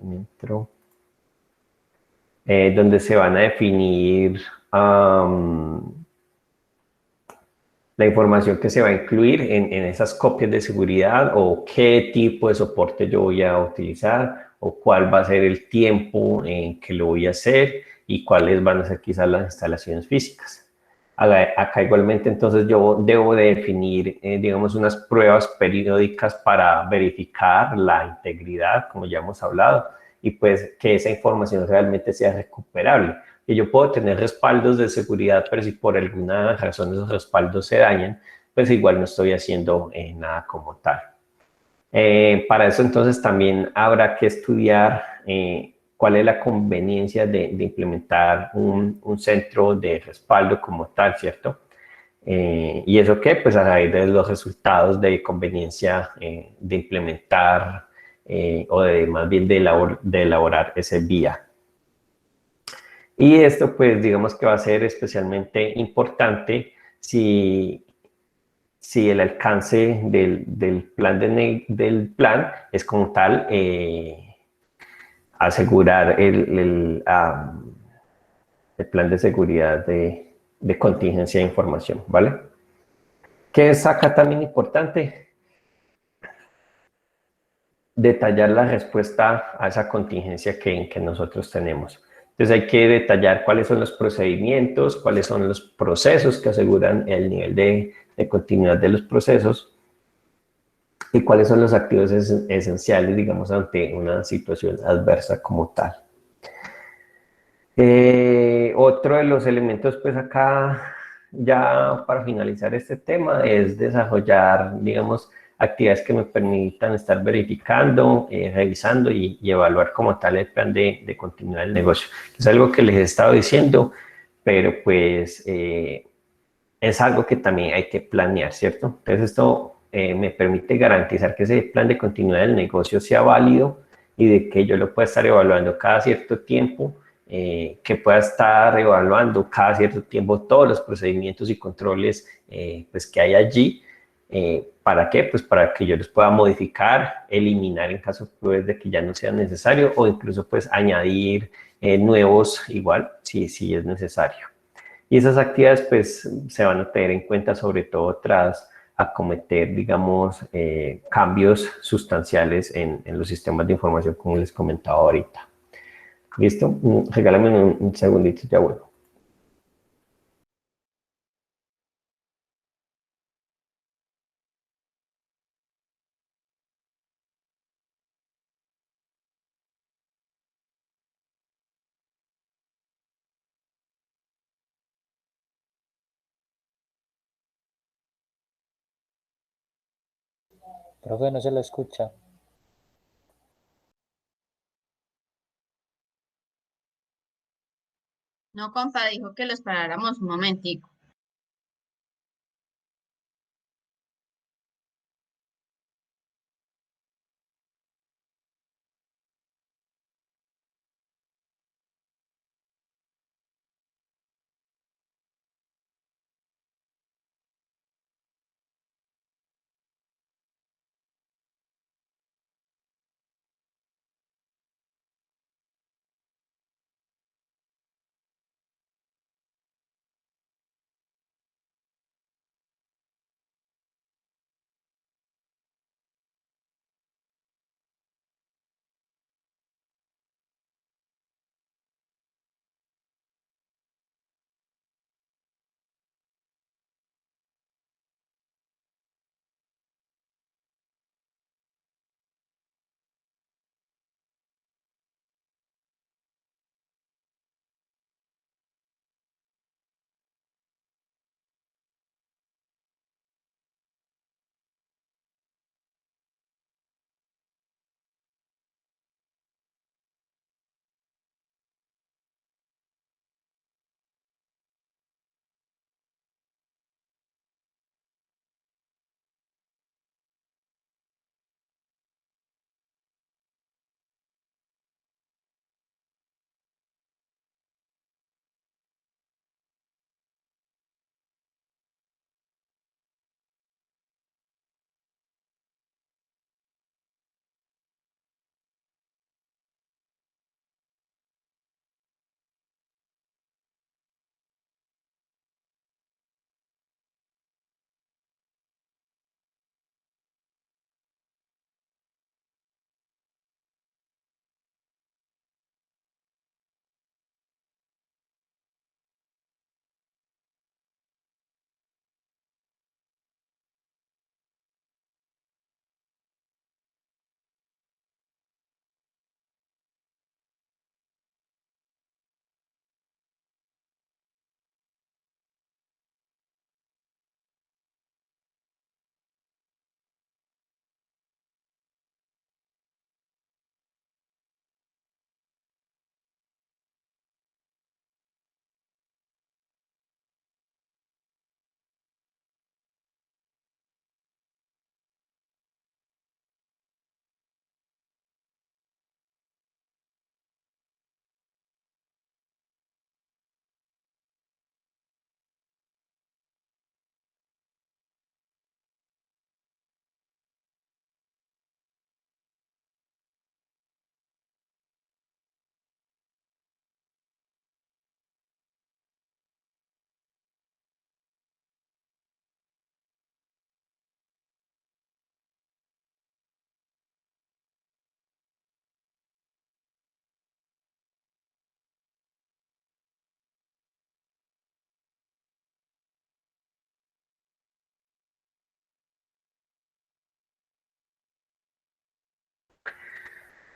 Entro. Donde se van a definir la información que se va a incluir en esas copias de seguridad o qué tipo de soporte yo voy a utilizar o cuál va a ser el tiempo en que lo voy a hacer y cuáles van a ser quizás las instalaciones físicas. Acá igualmente entonces yo debo de definir, digamos, unas pruebas periódicas para verificar la integridad, como ya hemos hablado, y pues que esa información realmente sea recuperable. Que yo puedo tener respaldos de seguridad, pero si por alguna razón esos respaldos se dañan, pues igual no estoy haciendo nada como tal. Para eso entonces también habrá que estudiar cuál es la conveniencia de implementar un centro de respaldo como tal, ¿cierto? ¿Y eso qué? Pues a raíz de los resultados de conveniencia de implementar o de más bien de elaborar ese vía. Y esto pues digamos que va a ser especialmente importante si el alcance del plan es como tal asegurar el plan de seguridad de contingencia de información, ¿vale? ¿Qué es acá también importante? Detallar la respuesta a esa contingencia que nosotros tenemos. Entonces hay que detallar cuáles son los procedimientos, cuáles son los procesos que aseguran el nivel de continuidad de los procesos y cuáles son los activos esenciales, digamos, ante una situación adversa como tal. Otro de los elementos, pues acá, ya para finalizar este tema, es desarrollar, digamos, actividades que me permitan estar verificando, revisando y evaluar como tal el plan de continuidad del negocio. Es algo que les he estado diciendo, pero pues es algo que también hay que planear, ¿cierto? Entonces esto me permite garantizar que ese plan de continuidad del negocio sea válido y de que yo lo pueda estar evaluando cada cierto tiempo, que pueda estar evaluando cada cierto tiempo todos los procedimientos y controles pues que hay allí. ¿Para qué? Pues para que yo los pueda modificar, eliminar en caso pues, de que ya no sea necesario o incluso pues añadir nuevos igual si es necesario. Y esas actividades pues se van a tener en cuenta sobre todo tras acometer, digamos, cambios sustanciales en los sistemas de información como les comentaba ahorita. ¿Listo? Regálame un segundito, ya vuelvo. Profe, no se lo escucha. No, compa, dijo que los paráramos un momentico.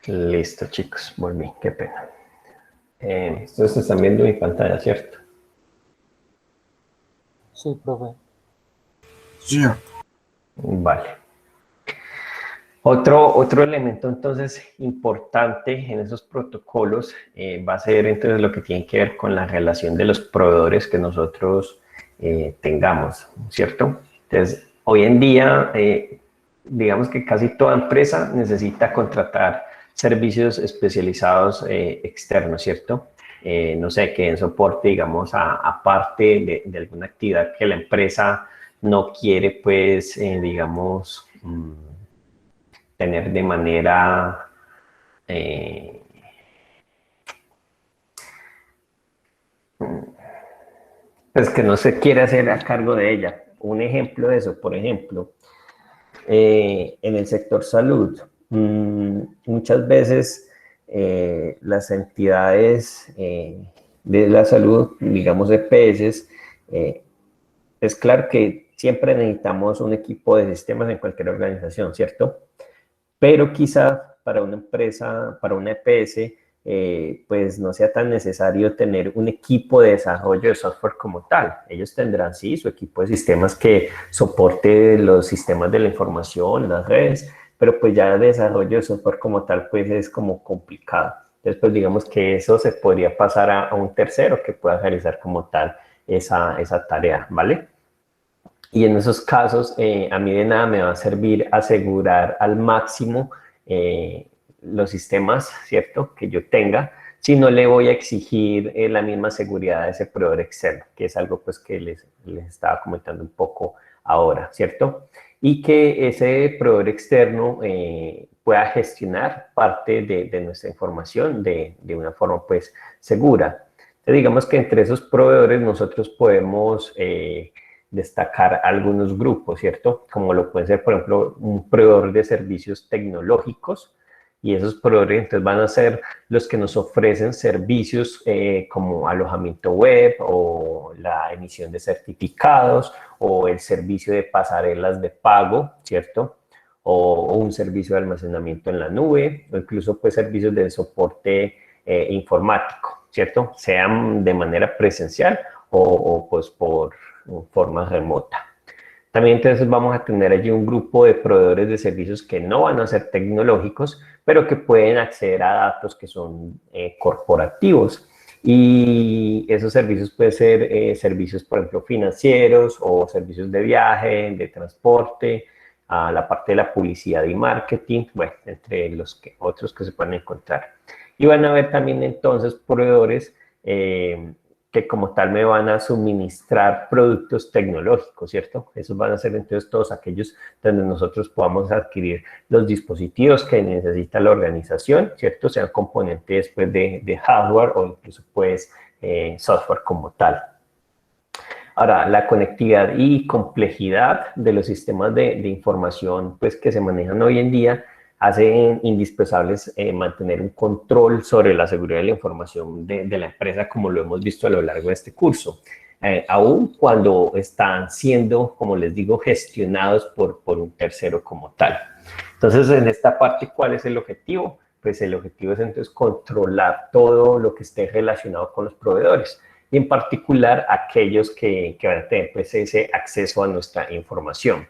Listo, chicos, volví, qué pena. Ustedes están viendo mi pantalla, ¿cierto? Sí, profe. Sí. Vale. Otro elemento entonces importante en esos protocolos va a ser entonces lo que tiene que ver con la relación de los proveedores que nosotros tengamos, ¿cierto? Entonces, hoy en día, digamos que casi toda empresa necesita contratar servicios especializados externos, ¿cierto? No sé, que den soporte, digamos, aparte de alguna actividad que la empresa no quiere, pues, digamos, tener de manera pues que no se quiere hacer a cargo de ella. Un ejemplo de eso, por ejemplo, en el sector salud, muchas veces las entidades de la salud, digamos EPS, es claro que siempre necesitamos un equipo de sistemas en cualquier organización, ¿cierto? Pero quizá para una empresa, para una EPS, pues no sea tan necesario tener un equipo de desarrollo de software como tal. Ellos tendrán, sí, su equipo de sistemas que soporte los sistemas de la información, las redes, pero pues ya el desarrollo de software como tal, pues es como complicado. Entonces, pues digamos que eso se podría pasar a un tercero que pueda realizar como tal esa tarea, ¿vale? Y en esos casos, a mí de nada me va a servir asegurar al máximo los sistemas, ¿cierto?, que yo tenga, si no le voy a exigir la misma seguridad a ese proveedor externo, que es algo pues que les estaba comentando un poco ahora, ¿cierto? Y que ese proveedor externo pueda gestionar parte de nuestra información de una forma pues segura. Entonces, digamos que entre esos proveedores nosotros podemos destacar algunos grupos, ¿cierto? Como lo puede ser, por ejemplo, un proveedor de servicios tecnológicos, y esos proveedores entonces van a ser los que nos ofrecen servicios como alojamiento web o la emisión de certificados o el servicio de pasarelas de pago, ¿cierto? O un servicio de almacenamiento en la nube o incluso pues servicios de soporte informático, ¿cierto? Sean de manera presencial o pues por forma remota. También entonces vamos a tener allí un grupo de proveedores de servicios que no van a ser tecnológicos, pero que pueden acceder a datos que son corporativos. Y esos servicios pueden ser servicios, por ejemplo, financieros o servicios de viaje, de transporte, a la parte de la publicidad y marketing, bueno, entre los otros que se pueden encontrar. Y van a haber también entonces proveedores que como tal me van a suministrar productos tecnológicos, ¿cierto? Esos van a ser entonces todos aquellos donde nosotros podamos adquirir los dispositivos que necesita la organización, ¿cierto? Sean componentes pues, de hardware o incluso pues software como tal. Ahora, la conectividad y complejidad de los sistemas de información pues, que se manejan hoy en día hacen indispensables mantener un control sobre la seguridad de la información de la empresa, como lo hemos visto a lo largo de este curso, aun cuando están siendo, como les digo, gestionados por un tercero como tal. Entonces, en esta parte, ¿cuál es el objetivo? Pues el objetivo es entonces controlar todo lo que esté relacionado con los proveedores y en particular aquellos que van a tener pues, ese acceso a nuestra información.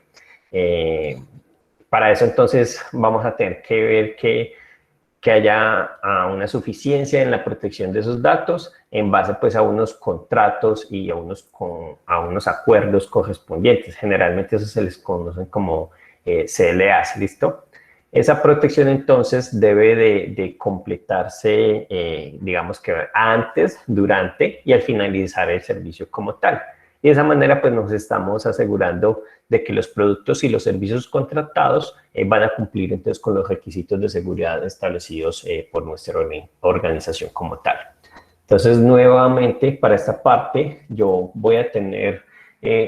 Para eso entonces vamos a tener que ver que haya una suficiencia en la protección de esos datos en base pues a unos contratos y a unos acuerdos correspondientes. Generalmente eso se les conocen como CLAs, ¿listo? Esa protección entonces debe de completarse, digamos que antes, durante y al finalizar el servicio como tal. Y de esa manera pues nos estamos asegurando de que los productos y los servicios contratados van a cumplir entonces con los requisitos de seguridad establecidos por nuestra organización como tal. Entonces nuevamente para esta parte yo voy a tener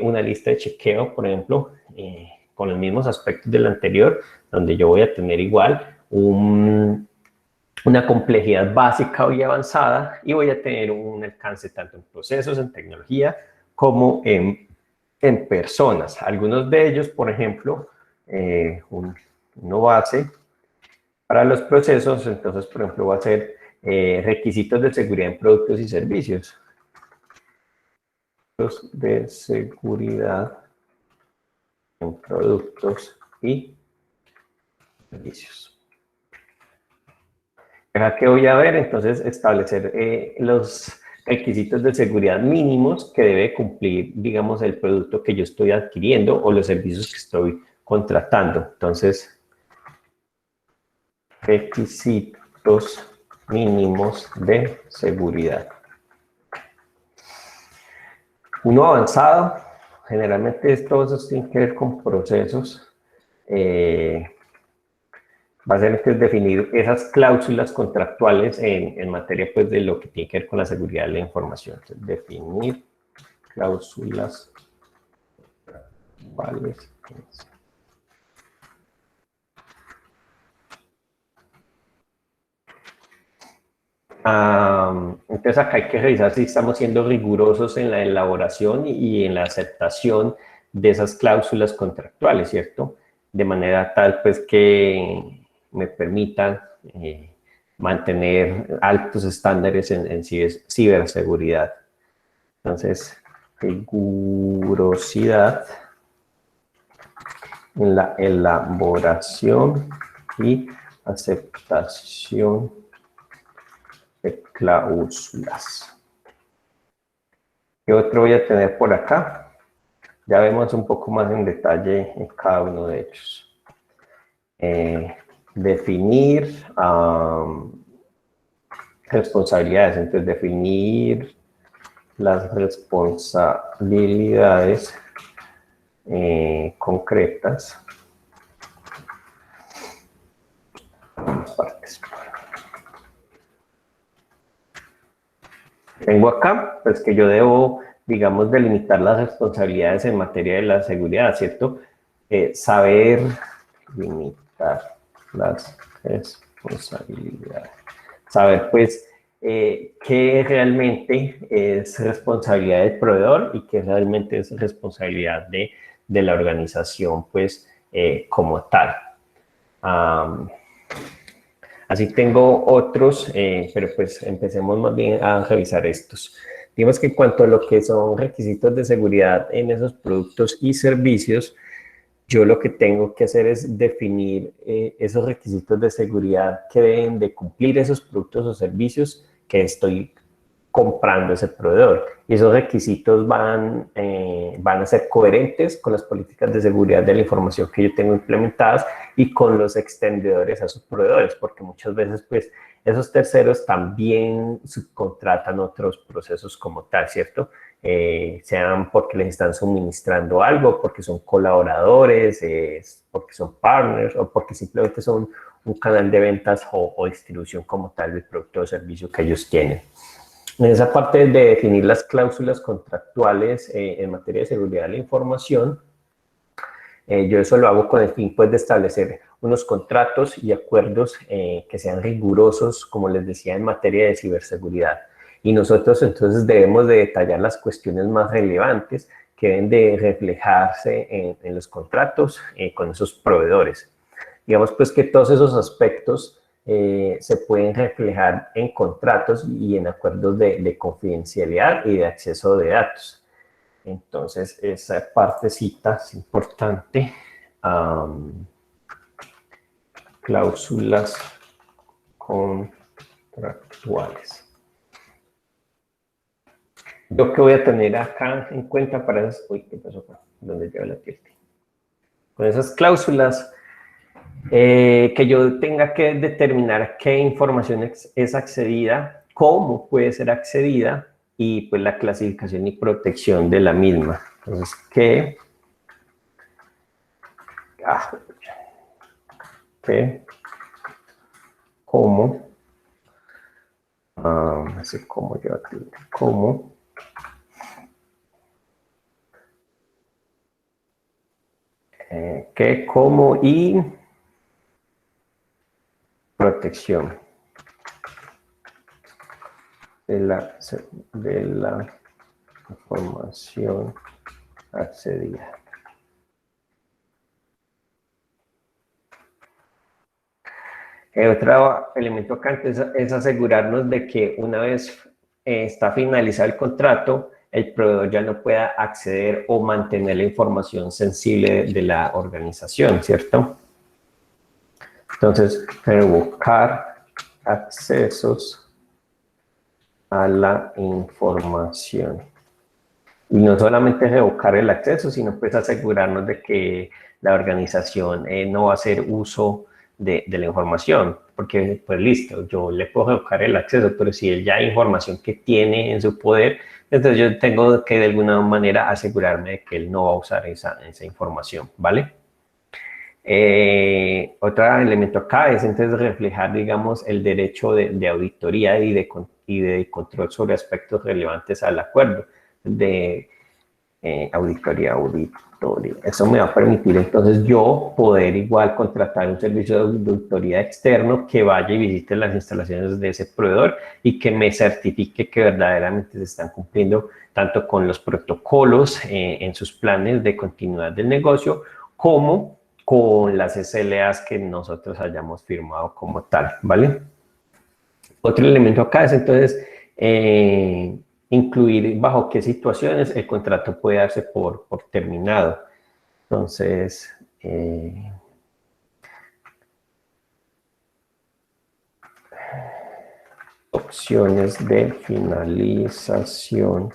una lista de chequeo, por ejemplo, con los mismos aspectos del anterior, donde yo voy a tener igual una complejidad básica y avanzada y voy a tener un alcance tanto en procesos, en tecnología, como en personas. Algunos de ellos, por ejemplo, uno base, Para los procesos, entonces, por ejemplo, voy a hacer requisitos de seguridad en productos y servicios. De seguridad en productos y servicios. Acá que voy a ver, entonces, establecer los requisitos de seguridad mínimos que debe cumplir, digamos, el producto que yo estoy adquiriendo o los servicios que estoy contratando. Entonces, requisitos mínimos de seguridad. Uno avanzado, generalmente todos estos tienen que ver con procesos. Va a ser pues, definir esas cláusulas contractuales en materia pues, de lo que tiene que ver con la seguridad de la información. Entonces, definir cláusulas contractuales. Entonces acá hay que revisar si estamos siendo rigurosos en la elaboración y en la aceptación de esas cláusulas contractuales, ¿cierto? De manera tal pues que me permitan mantener altos estándares en ciberseguridad. Entonces, rigurosidad en la elaboración y aceptación de cláusulas. ¿Qué otro voy a tener por acá? Ya vemos un poco más en detalle en cada uno de ellos. Definir responsabilidades. Entonces, definir las responsabilidades concretas. Partes. Tengo acá, pues que yo debo, digamos, delimitar las responsabilidades en materia de la seguridad, ¿cierto? Saber limitar las responsabilidades. Saber, pues, qué realmente es responsabilidad del proveedor y qué realmente es responsabilidad de la organización, pues, como tal. Así tengo otros, pero pues empecemos más bien a revisar estos. Digamos que en cuanto a lo que son requisitos de seguridad en esos productos y servicios, yo lo que tengo que hacer es definir esos requisitos de seguridad que deben de cumplir esos productos o servicios que estoy comprando ese proveedor. Y esos requisitos van a ser coherentes con las políticas de seguridad de la información que yo tengo implementadas y con los extendedores a sus proveedores, porque muchas veces pues esos terceros también subcontratan otros procesos como tal, ¿cierto? Sean porque les están suministrando algo, porque son colaboradores, porque son partners o porque simplemente son un canal de ventas o distribución como tal del producto o servicio que ellos tienen. En esa parte de definir las cláusulas contractuales en materia de seguridad de la información, yo eso lo hago con el fin pues, de establecer unos contratos y acuerdos que sean rigurosos, como les decía, en materia de ciberseguridad. Y nosotros entonces debemos de detallar las cuestiones más relevantes que deben de reflejarse en los contratos con esos proveedores. Digamos pues que todos esos aspectos se pueden reflejar en contratos y en acuerdos de confidencialidad y de acceso de datos. Entonces, esa partecita es importante. Cláusulas contractuales. Yo que voy a tener acá en cuenta para esas... Uy, ¿qué pasó acá? ¿Dónde lleva la tilde? Con esas cláusulas, que yo tenga que determinar qué información es accedida, cómo puede ser accedida y pues la clasificación y protección de la misma. Entonces, cómo, no sé cómo lleva tilde, cómo, qué, cómo y protección de la información accedida. Otro elemento acá entonces, es asegurarnos de que una vez está finalizado el contrato, el proveedor ya no pueda acceder o mantener la información sensible de la organización, ¿cierto? Entonces, revocar accesos a la información. Y no solamente revocar el acceso, sino pues asegurarnos de que la organización no va a hacer uso de la información, porque pues listo, yo le puedo revocar el acceso, pero si él ya hay información que tiene en su poder, entonces yo tengo que de alguna manera asegurarme de que él no va a usar esa información, ¿vale? Otro elemento acá es entonces reflejar, digamos, el derecho de auditoría y de control sobre aspectos relevantes al acuerdo de auditoría. Eso me va a permitir entonces yo poder igual contratar un servicio de auditoría externo que vaya y visite las instalaciones de ese proveedor y que me certifique que verdaderamente se están cumpliendo tanto con los protocolos en sus planes de continuidad del negocio como con las SLAs que nosotros hayamos firmado como tal, ¿vale? Otro elemento acá es entonces incluir bajo qué situaciones el contrato puede darse por terminado. Entonces, opciones de finalización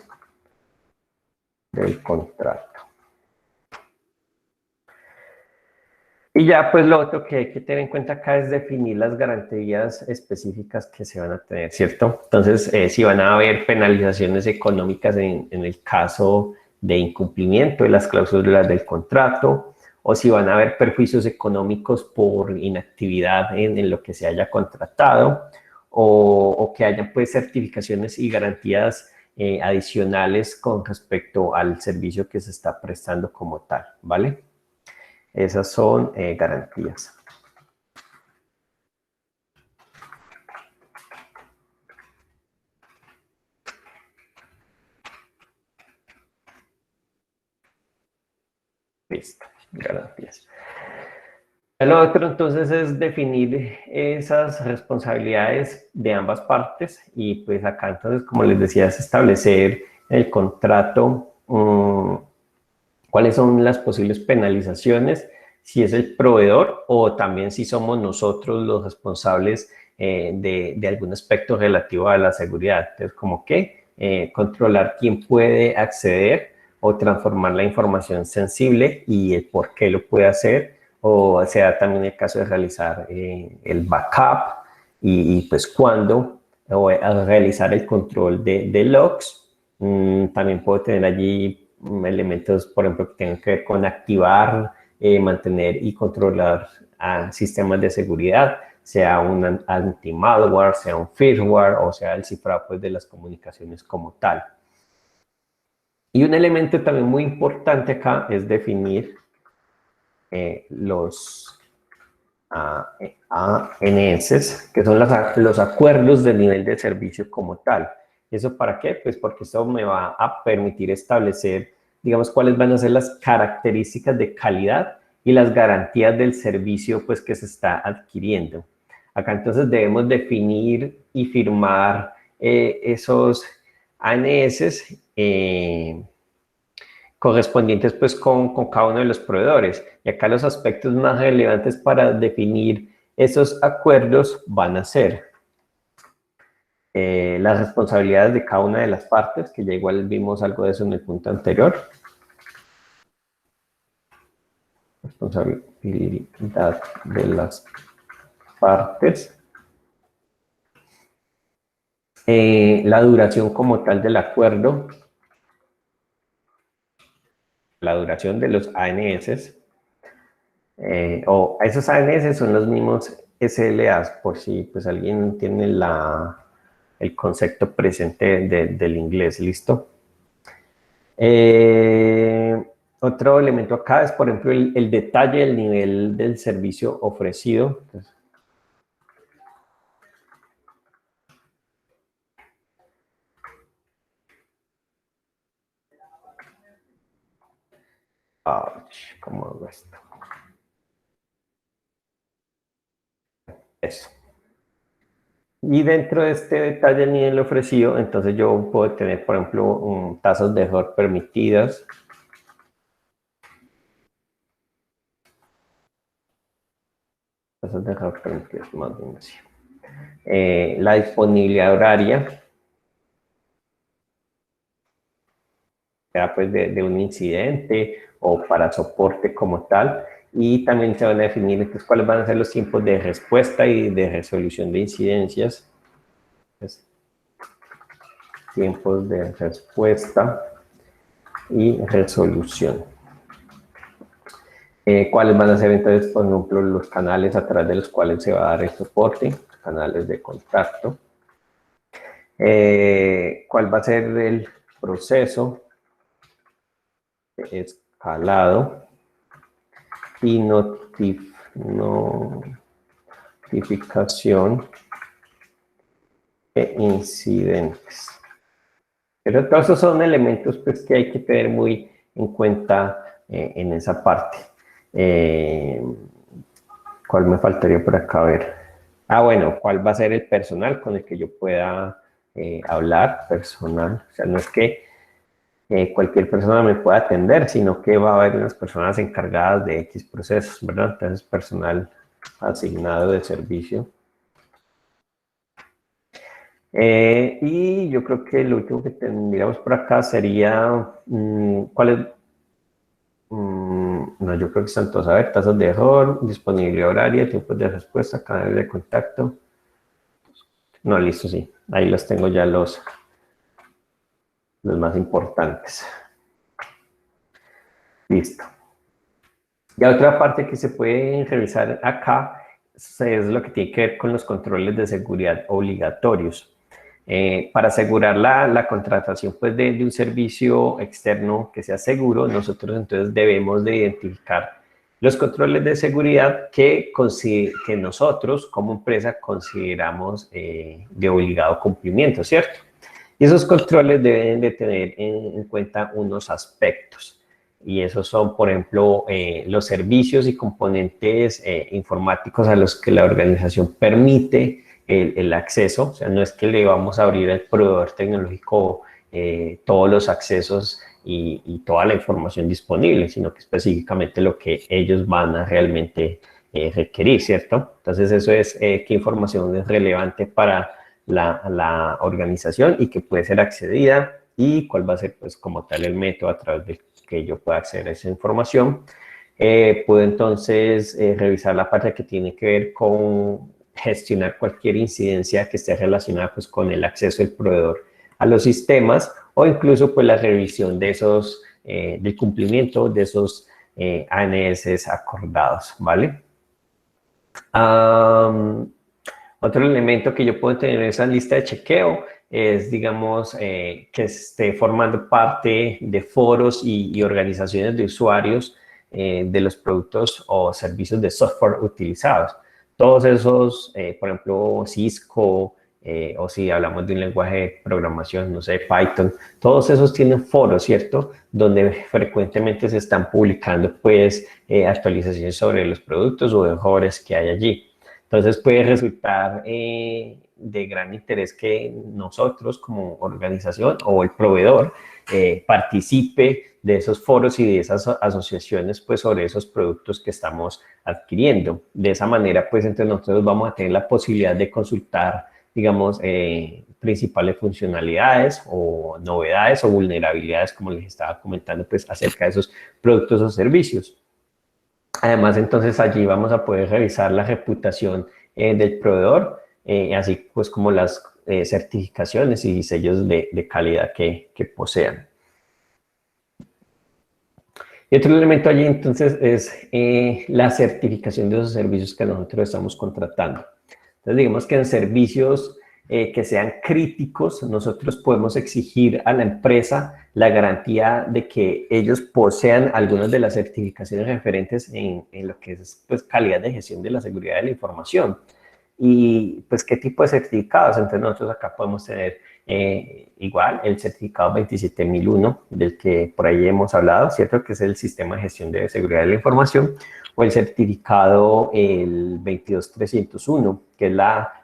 del contrato. Y ya pues lo otro que hay que tener en cuenta acá es definir las garantías específicas que se van a tener, ¿cierto? Entonces, si van a haber penalizaciones económicas en el caso de incumplimiento de las cláusulas del contrato, o si van a haber perjuicios económicos por inactividad en lo que se haya contratado, o que haya pues certificaciones y garantías adicionales con respecto al servicio que se está prestando como tal, ¿vale? Esas son garantías. Listo, garantías. Lo otro entonces es definir esas responsabilidades de ambas partes y pues acá entonces, como les decía, es establecer el contrato, cuáles son las posibles penalizaciones, si es el proveedor o también si somos nosotros los responsables de algún aspecto relativo a la seguridad. Entonces, como que controlar quién puede acceder o transformar la información sensible y el por qué lo puede hacer, o sea también el caso de realizar el backup y pues cuándo, o realizar el control de logs. También puedo tener allí elementos, por ejemplo, que tengan que ver con activar, mantener y controlar sistemas de seguridad, sea un anti-malware, sea un firmware o sea el cifrado pues, de las comunicaciones como tal. Y un elemento también muy importante acá es definir los ANS, que son los acuerdos de nivel de servicio como tal. ¿Eso para qué? Pues porque esto me va a permitir establecer, digamos, cuáles van a ser las características de calidad y las garantías del servicio pues, que se está adquiriendo. Acá entonces debemos definir y firmar esos ANS correspondientes pues con cada uno de los proveedores. Y acá los aspectos más relevantes para definir esos acuerdos van a ser las responsabilidades de cada una de las partes, que ya igual vimos algo de eso en el punto anterior. Responsabilidad de las partes. La duración como tal del acuerdo. La duración de los ANS. O esos ANS son los mismos SLAs, por si pues alguien tiene el concepto presente del inglés, ¿listo? Otro elemento acá es, por ejemplo, el detalle del nivel del servicio ofrecido. Entonces, ¿cómo hago esto? Eso. Y dentro de este detalle del nivel ofrecido, entonces yo puedo tener, por ejemplo, tasas de error permitidas. Tasas de error permitidas, más bien así. La disponibilidad horaria, sea pues de un incidente o para soporte como tal. Y también se van a definir entonces, cuáles van a ser los tiempos de respuesta y de resolución de incidencias. Entonces, tiempos de respuesta y resolución. ¿Cuáles van a ser entonces, por ejemplo, los canales a través de los cuales se va a dar el soporte? Canales de contacto. ¿Cuál va a ser el proceso de escalado y notificación de incidentes? Pero todos esos son elementos pues, que hay que tener muy en cuenta en esa parte. ¿Cuál me faltaría por acá? A ver. Bueno, ¿cuál va a ser el personal con el que yo pueda hablar? Personal. O sea, no es que cualquier persona me pueda atender, sino que va a haber unas personas encargadas de X procesos, ¿verdad? Entonces, personal asignado de servicio. Y yo creo que lo último que tendríamos por acá sería, ¿cuál es? No, yo creo que están todos. A ver, tasas de error, disponibilidad horaria, tiempos de respuesta, canales de contacto. No, listo, sí. Ahí los tengo ya los más importantes. Listo. Y otra parte que se puede revisar acá es lo que tiene que ver con los controles de seguridad obligatorios. Para asegurar la contratación pues, de un servicio externo que sea seguro, nosotros entonces debemos de identificar los controles de seguridad que nosotros como empresa consideramos de obligado cumplimiento, ¿cierto? Y esos controles deben de tener en cuenta unos aspectos. Y esos son, por ejemplo, los servicios y componentes informáticos a los que la organización permite el acceso. O sea, no es que le vamos a abrir al proveedor tecnológico todos los accesos y toda la información disponible, sino que específicamente lo que ellos van a realmente requerir, ¿cierto? Entonces, eso es qué información es relevante para la organización y que puede ser accedida y cuál va a ser, pues, como tal el método a través del que yo pueda acceder a esa información. Puedo entonces revisar la parte que tiene que ver con gestionar cualquier incidencia que esté relacionada pues, con el acceso del proveedor a los sistemas o incluso pues, la revisión de esos, del cumplimiento de esos ANS acordados, ¿vale? Otro elemento que yo puedo tener en esa lista de chequeo es, digamos, que esté formando parte de foros y organizaciones de usuarios de los productos o servicios de software utilizados. Todos esos, por ejemplo, Cisco, o si hablamos de un lenguaje de programación, no sé, Python, todos esos tienen foros, ¿cierto? Donde frecuentemente se están publicando, pues, actualizaciones sobre los productos o mejores que hay allí. Entonces puede resultar de gran interés que nosotros como organización o el proveedor participe de esos foros y de esas asociaciones pues sobre esos productos que estamos adquiriendo. De esa manera pues entre nosotros vamos a tener la posibilidad de consultar digamos principales funcionalidades o novedades o vulnerabilidades como les estaba comentando pues acerca de esos productos o servicios. Además, entonces allí vamos a poder revisar la reputación del proveedor, así pues como las certificaciones y sellos de calidad que posean. Y otro elemento allí entonces es la certificación de esos servicios que nosotros estamos contratando. Entonces digamos que en servicios que sean críticos, nosotros podemos exigir a la empresa la garantía de que ellos posean algunas de las certificaciones referentes en lo que es pues, calidad de gestión de la seguridad de la información. Y pues qué tipo de certificados. Entonces nosotros acá podemos tener igual el certificado 27001, del que por ahí hemos hablado, ¿cierto? Que es el Sistema de Gestión de Seguridad de la Información, o el certificado el 22301, que es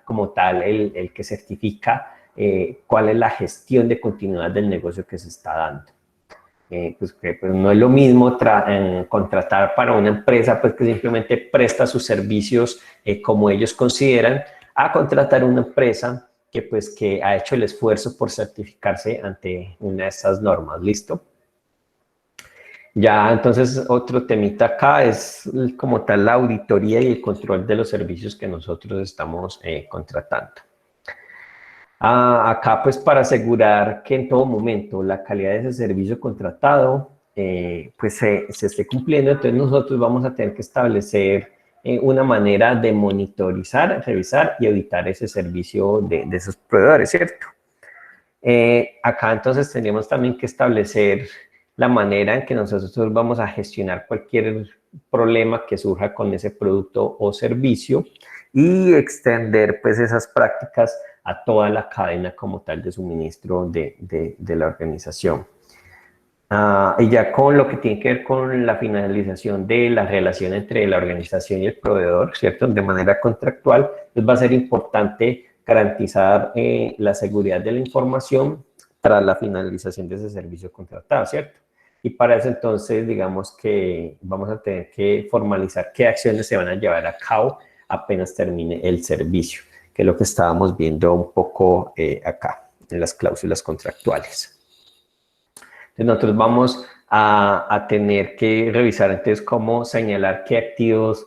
como tal el que certifica cuál es la gestión de continuidad del negocio que se está dando. Pues no es lo mismo contratar para una empresa pues, que simplemente presta sus servicios como ellos consideran, a contratar una empresa que ha hecho el esfuerzo por certificarse ante una de estas normas. ¿Listo? Ya, entonces, otro temita acá es como tal la auditoría y el control de los servicios que nosotros estamos contratando. Acá, pues, para asegurar que en todo momento la calidad de ese servicio contratado, pues, se esté cumpliendo, entonces nosotros vamos a tener que establecer una manera de monitorizar, revisar y auditar ese servicio de esos proveedores, ¿cierto? Acá, entonces, tendríamos también que establecer la manera en que nosotros vamos a gestionar cualquier problema que surja con ese producto o servicio y extender, pues, esas prácticas a toda la cadena como tal de suministro de la organización. Y ya con lo que tiene que ver con la finalización de la relación entre la organización y el proveedor, ¿cierto? De manera contractual, pues va a ser importante garantizar la seguridad de la información tras la finalización de ese servicio contratado, ¿cierto? Y para eso entonces, digamos que vamos a tener que formalizar qué acciones se van a llevar a cabo apenas termine el servicio, que es lo que estábamos viendo un poco acá, en las cláusulas contractuales. Entonces nosotros vamos a tener que revisar entonces cómo señalar qué activos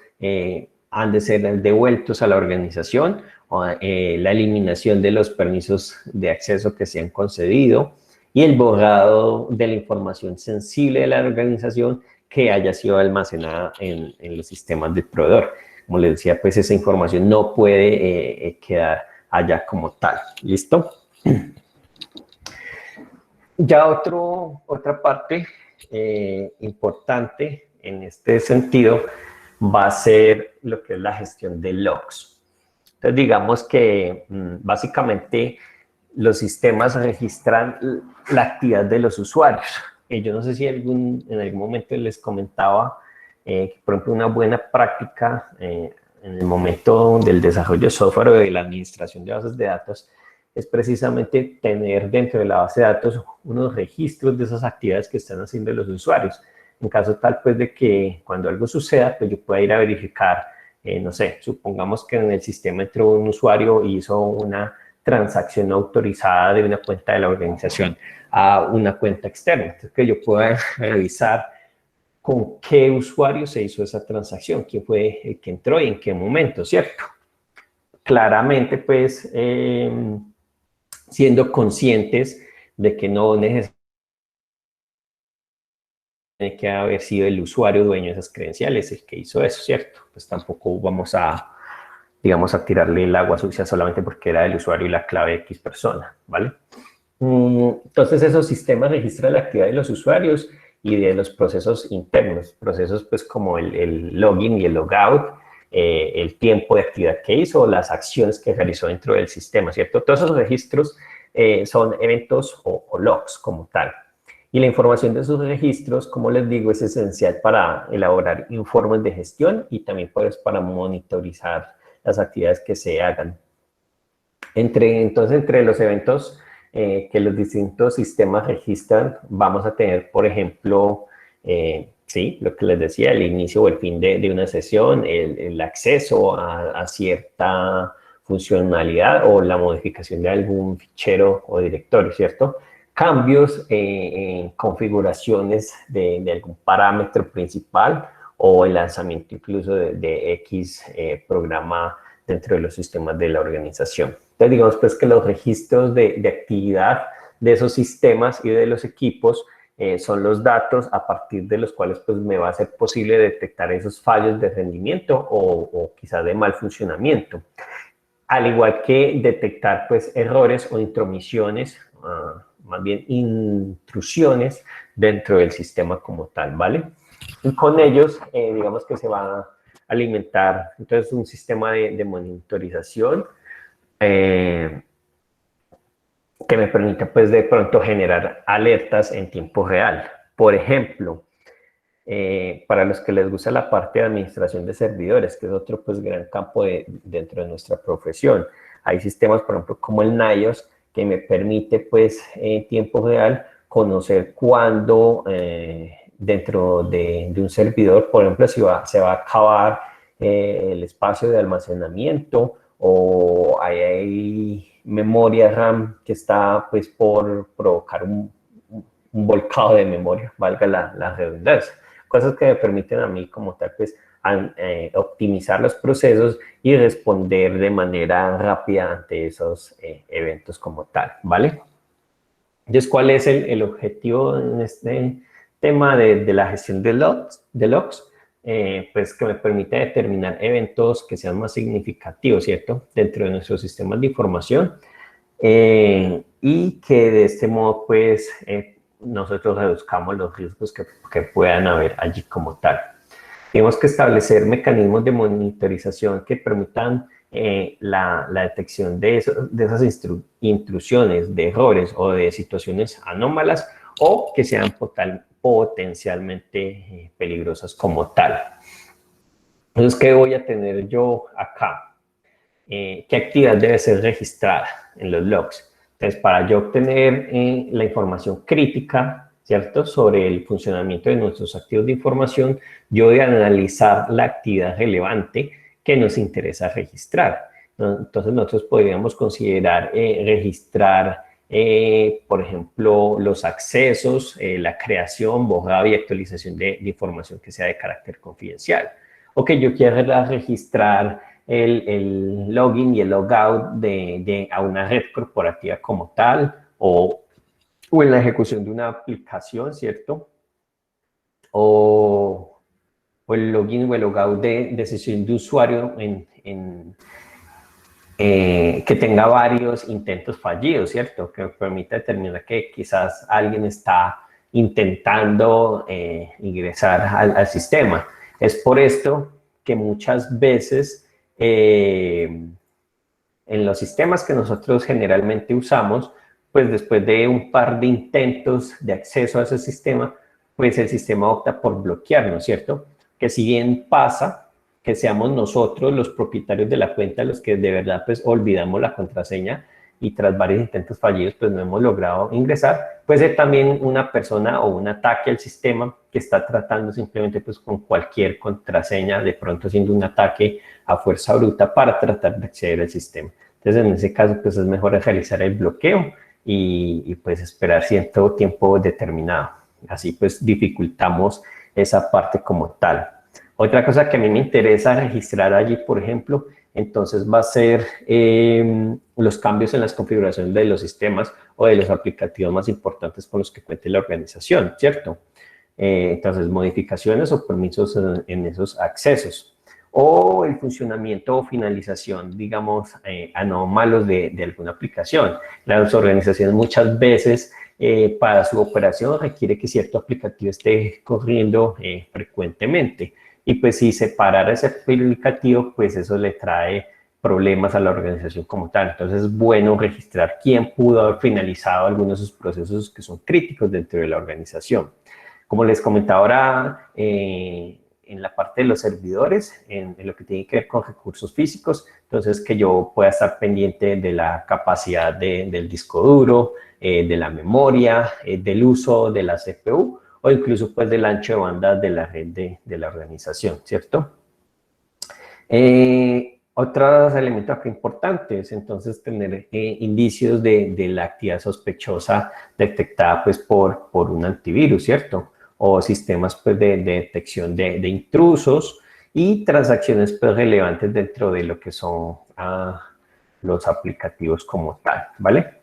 han de ser devueltos a la organización, o, la eliminación de los permisos de acceso que se han concedido y el borrado de la información sensible de la organización que haya sido almacenada en los sistemas del proveedor. Como les decía, pues esa información no puede quedar allá como tal. ¿Listo? Ya otra parte importante en este sentido va a ser lo que es la gestión de logs. Entonces, digamos que básicamente los sistemas registran la actividad de los usuarios. Yo no sé si en algún momento les comentaba que, por ejemplo, una buena práctica en el momento del desarrollo de software o de la administración de bases de datos es precisamente tener dentro de la base de datos unos registros de esas actividades que están haciendo los usuarios. En caso tal, pues, de que cuando algo suceda, pues yo pueda ir a verificar, no sé, supongamos que en el sistema entró un usuario y hizo una transacción autorizada de una cuenta de la organización a una cuenta externa. Entonces, que yo pueda revisar con qué usuario se hizo esa transacción, quién fue el que entró y en qué momento, ¿cierto? Claramente, pues, siendo conscientes de que no necesariamente tiene que haber sido el usuario dueño de esas credenciales el que hizo eso, ¿cierto? Pues tampoco vamos a, digamos, a tirarle el agua sucia solamente porque era el usuario y la clave de X persona, ¿vale? Entonces, esos sistemas registran la actividad de los usuarios y de los procesos internos, procesos pues como el login y el logout, el tiempo de actividad que hizo, las acciones que realizó dentro del sistema, ¿cierto? Todos esos registros son eventos o logs como tal. Y la información de esos registros, como les digo, es esencial para elaborar informes de gestión y también pues, para monitorizar las actividades que se hagan. Entonces, entre los eventos que los distintos sistemas registran, vamos a tener, por ejemplo, sí, lo que les decía, el inicio o el fin de una sesión, el acceso a cierta funcionalidad o la modificación de algún fichero o directorio, ¿cierto? Cambios en configuraciones de algún parámetro principal o el lanzamiento incluso de X programa dentro de los sistemas de la organización. Entonces, digamos pues que los registros de actividad de esos sistemas y de los equipos son los datos a partir de los cuales pues me va a ser posible detectar esos fallos de rendimiento o quizás de mal funcionamiento. Al igual que detectar pues errores o intromisiones, más bien intrusiones dentro del sistema como tal, ¿vale? Y con ellos, digamos que se va a alimentar entonces un sistema de monitorización que me permite pues de pronto generar alertas en tiempo real. Por ejemplo, para los que les gusta la parte de administración de servidores, que es otro pues gran campo dentro de nuestra profesión. Hay sistemas, por ejemplo, como el NIOS, que me permite pues en tiempo real conocer cuándo dentro de un servidor, por ejemplo, si se va a acabar el espacio de almacenamiento o hay memoria RAM que está pues por provocar un volcado de memoria, valga la redundancia. Cosas que me permiten a mí como tal pues optimizar los procesos y responder de manera rápida ante esos eventos como tal, ¿vale? Entonces, ¿cuál es el objetivo en este tema de la gestión de logs? Pues que me permite determinar eventos que sean más significativos, ¿cierto? Dentro de nuestros sistemas de información y que de este modo, pues, nosotros reduzcamos los riesgos que puedan haber allí como tal. Tenemos que establecer mecanismos de monitorización que permitan la detección de esas intrusiones, de errores o de situaciones anómalas o que sean potencialmente peligrosas como tal. Entonces, ¿qué voy a tener yo acá? ¿Qué actividad debe ser registrada en los logs? Entonces, para yo obtener la información crítica, ¿cierto?, sobre el funcionamiento de nuestros activos de información, yo voy a analizar la actividad relevante que nos interesa registrar, ¿no? Entonces, nosotros podríamos considerar registrar, por ejemplo, los accesos, la creación, borrado y actualización de información que sea de carácter confidencial. O que yo quiera registrar el login y el logout a una red corporativa como tal, o en la ejecución de una aplicación, ¿cierto? O el login o el logout de sesión de usuario que tenga varios intentos fallidos, ¿cierto? Que me permita determinar que quizás alguien está intentando ingresar al sistema. Es por esto que muchas veces en los sistemas que nosotros generalmente usamos, pues después de un par de intentos de acceso a ese sistema, pues el sistema opta por bloquearnos, ¿cierto? Que si bien pasa que seamos nosotros los propietarios de la cuenta los que de verdad pues olvidamos la contraseña y tras varios intentos fallidos pues no hemos logrado ingresar, puede ser también una persona o un ataque al sistema que está tratando simplemente pues con cualquier contraseña, de pronto haciendo un ataque a fuerza bruta para tratar de acceder al sistema. Entonces en ese caso pues es mejor realizar el bloqueo y pues esperar cierto tiempo determinado. Así pues dificultamos esa parte como tal. Otra cosa que a mí me interesa registrar allí, por ejemplo, entonces va a ser los cambios en las configuraciones de los sistemas o de los aplicativos más importantes con los que cuente la organización, ¿cierto? Entonces, modificaciones o permisos en esos accesos. O el funcionamiento o finalización, digamos, anómalos de alguna aplicación. Las organizaciones muchas veces para su operación requiere que cierto aplicativo esté corriendo frecuentemente. Y pues si separar ese aplicativo, pues eso le trae problemas a la organización como tal. Entonces es bueno registrar quién pudo haber finalizado algunos de esos procesos que son críticos dentro de la organización. Como les comentaba ahora, en la parte de los servidores, en lo que tiene que ver con recursos físicos, entonces que yo pueda estar pendiente de la capacidad del disco duro, de la memoria, del uso de la CPU, o incluso pues del ancho de banda de la red de la organización, ¿cierto? Otros elementos acá importantes, entonces tener indicios de la actividad sospechosa detectada pues por un antivirus, ¿cierto? O sistemas pues de detección de intrusos y transacciones pues relevantes dentro de lo que son los aplicativos como tal, ¿vale?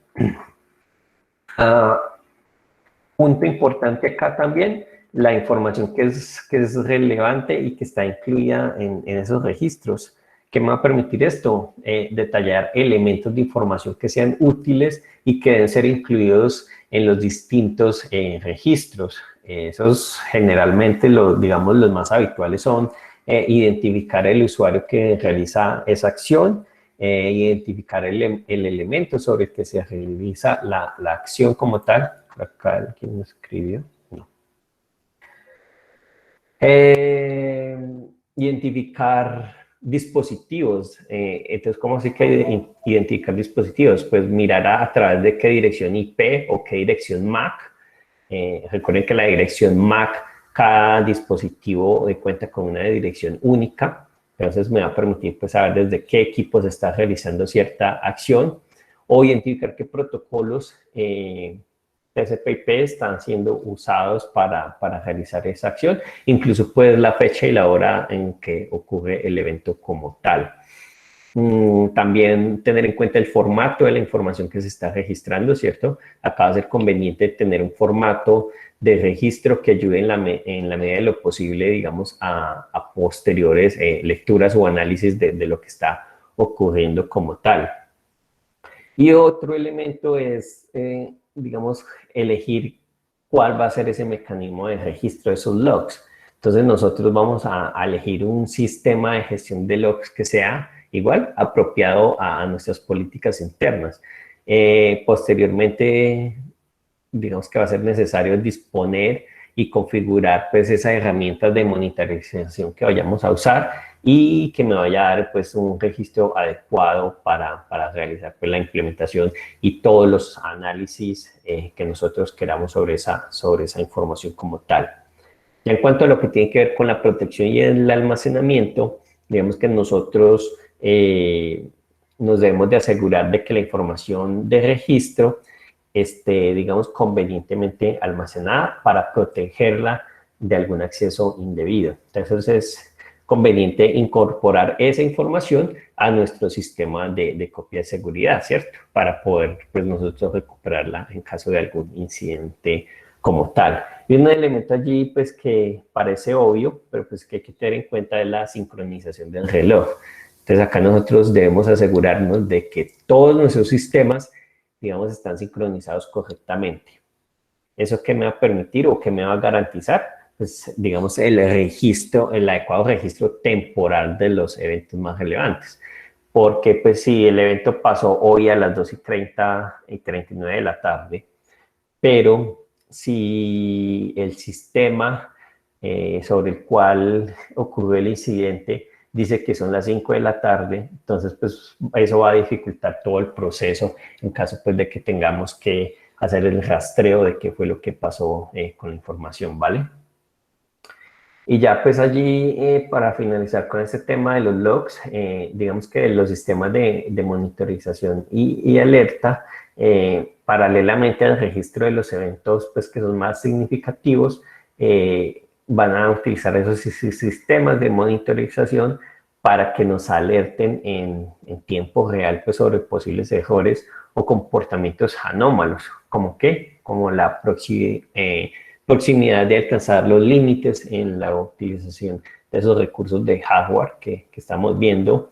Punto importante acá también, la información que es relevante y que está incluida en esos registros. ¿Qué me va a permitir esto? Detallar elementos de información que sean útiles y que deben ser incluidos en los distintos registros. Esos generalmente, digamos, los más habituales son identificar el usuario que realiza esa acción, identificar el elemento sobre el que se realiza la acción como tal. Acá, ¿quién me escribió? No. Identificar dispositivos. Entonces, ¿cómo se que identificar dispositivos? Pues mirar a través de qué dirección IP o qué dirección MAC. Recuerden que la dirección MAC, cada dispositivo cuenta con una dirección única. Entonces me va a permitir pues, saber desde qué equipo se está realizando cierta acción o identificar qué protocolos TCP/IP están siendo usados para realizar esa acción, incluso pues la fecha y la hora en que ocurre el evento como tal. También tener en cuenta el formato de la información que se está registrando, ¿cierto? Acá va a ser conveniente tener un formato de registro que ayude en la medida de lo posible, digamos, a posteriores lecturas o análisis de lo que está ocurriendo como tal. Y otro elemento es, digamos, elegir cuál va a ser ese mecanismo de registro de esos logs. Entonces nosotros vamos a elegir un sistema de gestión de logs que sea igual apropiado a nuestras políticas internas. Posteriormente, digamos que va a ser necesario disponer y configurar pues esas herramientas de monitorización que vayamos a usar y que me vaya a dar pues un registro adecuado para realizar pues la implementación y todos los análisis que nosotros queramos sobre esa información como tal. Ya en cuanto a lo que tiene que ver con la protección y el almacenamiento, digamos que nosotros nos debemos de asegurar de que la información de registro esté, digamos, convenientemente almacenada para protegerla de algún acceso indebido. Entonces es conveniente incorporar esa información a nuestro sistema de copia de seguridad, ¿cierto? Para poder, pues, nosotros recuperarla en caso de algún incidente como tal. Y un elemento allí, pues, que parece obvio, pero pues que hay que tener en cuenta es la sincronización del reloj. Entonces acá nosotros debemos asegurarnos de que todos nuestros sistemas, digamos, están sincronizados correctamente. ¿Eso qué me va a permitir o qué me va a garantizar? Pues, digamos, el adecuado registro temporal de los eventos más relevantes. Porque, pues, si el evento pasó hoy a las 2:30 y 39 de la tarde, pero si el sistema sobre el cual ocurrió el incidente dice que son las 5 de la tarde, entonces pues eso va a dificultar todo el proceso en caso pues de que tengamos que hacer el rastreo de qué fue lo que pasó con la información, ¿vale? Y ya pues allí para finalizar con este tema de los logs, digamos que los sistemas de monitorización y alerta, paralelamente al registro de los eventos pues que son más significativos, van a utilizar esos sistemas de monitorización para que nos alerten en tiempo real pues, sobre posibles errores o comportamientos anómalos, como la proximidad de alcanzar los límites en la utilización de esos recursos de hardware que estamos viendo,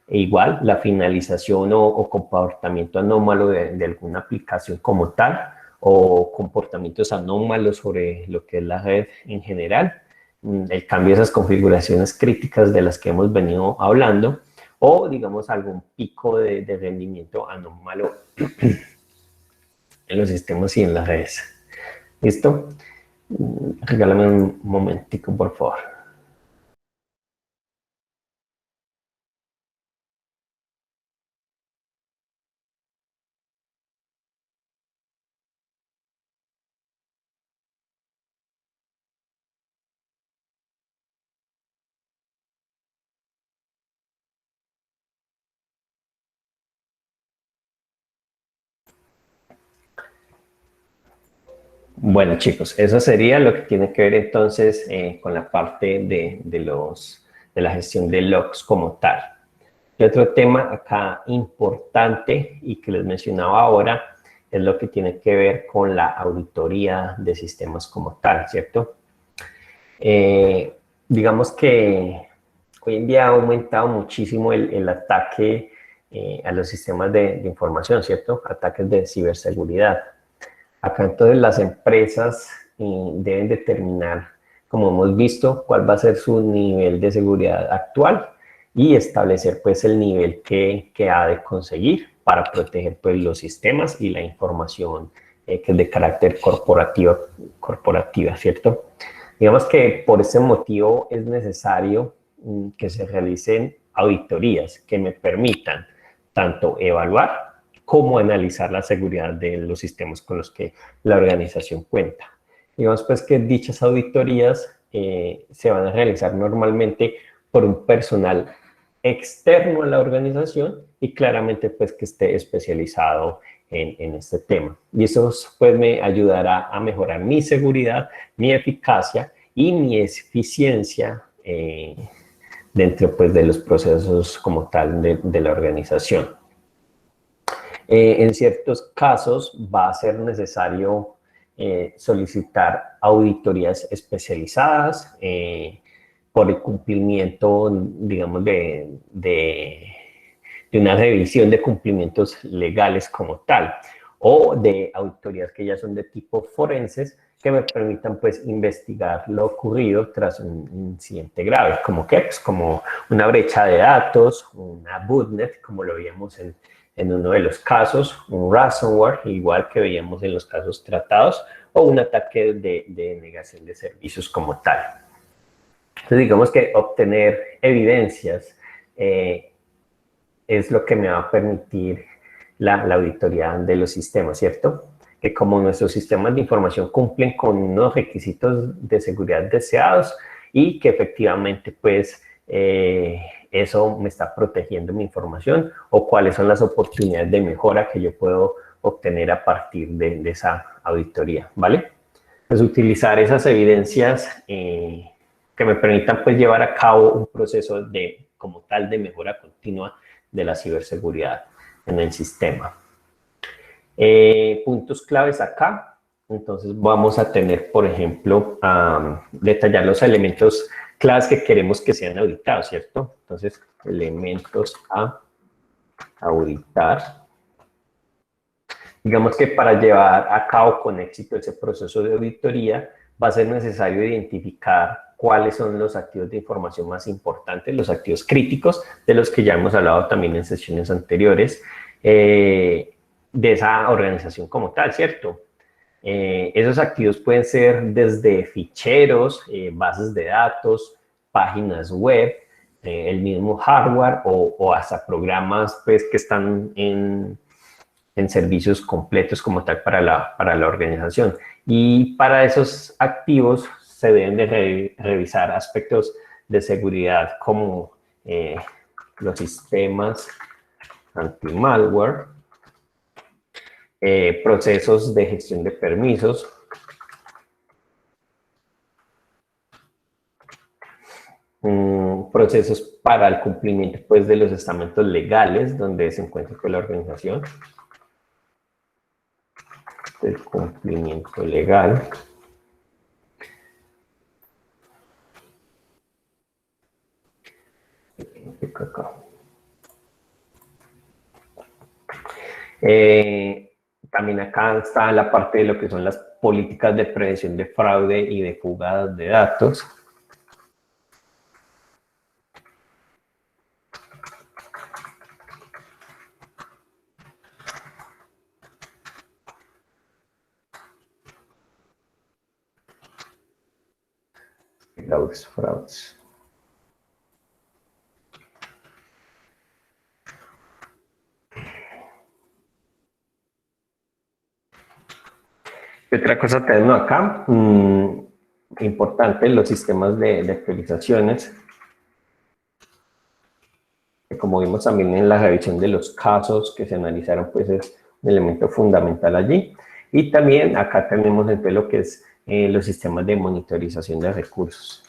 e igual la finalización o comportamiento anómalo de alguna aplicación como tal, o comportamientos anómalos sobre lo que es la red en general, el cambio de esas configuraciones críticas de las que hemos venido hablando, o digamos algún pico de rendimiento anómalo en los sistemas y en las redes. ¿Listo? Regálame un momentico, por favor. Bueno, chicos, eso sería lo que tiene que ver entonces con la parte de la gestión de logs como tal. Y otro tema acá importante y que les mencionaba ahora es lo que tiene que ver con la auditoría de sistemas como tal, ¿cierto? Digamos que hoy en día ha aumentado muchísimo el ataque a los sistemas de información, ¿cierto? Ataques de ciberseguridad. Acá entonces las empresas deben determinar, como hemos visto, cuál va a ser su nivel de seguridad actual y establecer pues el nivel que ha de conseguir para proteger pues los sistemas y la información que es de carácter corporativa, ¿cierto? Digamos que por ese motivo es necesario que se realicen auditorías que me permitan tanto evaluar como analizar la seguridad de los sistemas con los que la organización cuenta. Digamos pues que dichas auditorías se van a realizar normalmente por un personal externo a la organización y claramente pues que esté especializado en este tema. Y eso pues me ayudará a mejorar mi seguridad, mi eficacia y mi eficiencia dentro pues de los procesos como tal de la organización. En ciertos casos va a ser necesario solicitar auditorías especializadas por el cumplimiento, digamos, de una revisión de cumplimientos legales como tal, o de auditorías que ya son de tipo forenses, que me permitan pues investigar lo ocurrido tras un incidente grave, como que pues como una brecha de datos, una botnet, como lo veíamos en uno de los casos, un ransomware, igual que veíamos en los casos tratados, o un ataque de negación de servicios como tal. Entonces digamos que obtener evidencias es lo que me va a permitir la auditoría de los sistemas, ¿cierto? Que como nuestros sistemas de información cumplen con unos requisitos de seguridad deseados y que efectivamente pues eso me está protegiendo mi información, o cuáles son las oportunidades de mejora que yo puedo obtener a partir de esa auditoría, ¿vale? Pues utilizar esas evidencias que me permitan pues llevar a cabo un proceso como tal de mejora continua de la ciberseguridad en el sistema. Puntos claves acá. Entonces vamos a tener, por ejemplo, detallar los elementos claves que queremos que sean auditados, ¿cierto? Entonces, elementos a auditar. Digamos que para llevar a cabo con éxito ese proceso de auditoría va a ser necesario identificar cuáles son los activos de información más importantes, los activos críticos, de los que ya hemos hablado también en sesiones anteriores, de esa organización como tal, ¿cierto? Esos activos pueden ser desde ficheros, bases de datos, páginas web, el mismo hardware o hasta programas pues, que están en servicios completos como tal para la organización. Y para esos activos se deben de revisar aspectos de seguridad como los sistemas anti-malware, procesos de gestión de permisos, procesos para el cumplimiento pues, de los estamentos legales donde se encuentra con la organización, el cumplimiento legal, también acá está la parte de lo que son las políticas de prevención de fraude y de fugas de datos. Fraudes. Otra cosa tenemos acá, importante, los sistemas de actualizaciones. Como vimos también en la revisión de los casos que se analizaron, pues es un elemento fundamental allí. Y también acá tenemos entonces lo que es los sistemas de monitorización de recursos.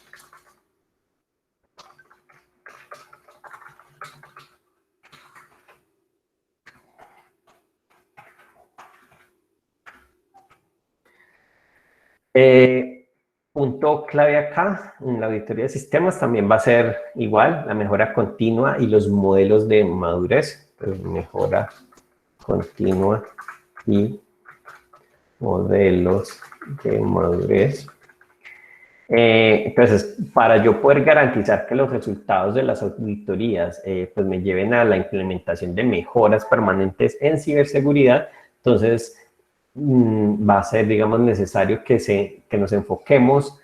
Punto clave acá, en la auditoría de sistemas también va a ser igual, la mejora continua y los modelos de madurez. Entonces, mejora continua y modelos de madurez. Entonces, para yo poder garantizar que los resultados de las auditorías pues me lleven a la implementación de mejoras permanentes en ciberseguridad, entonces va a ser, digamos, necesario que nos enfoquemos,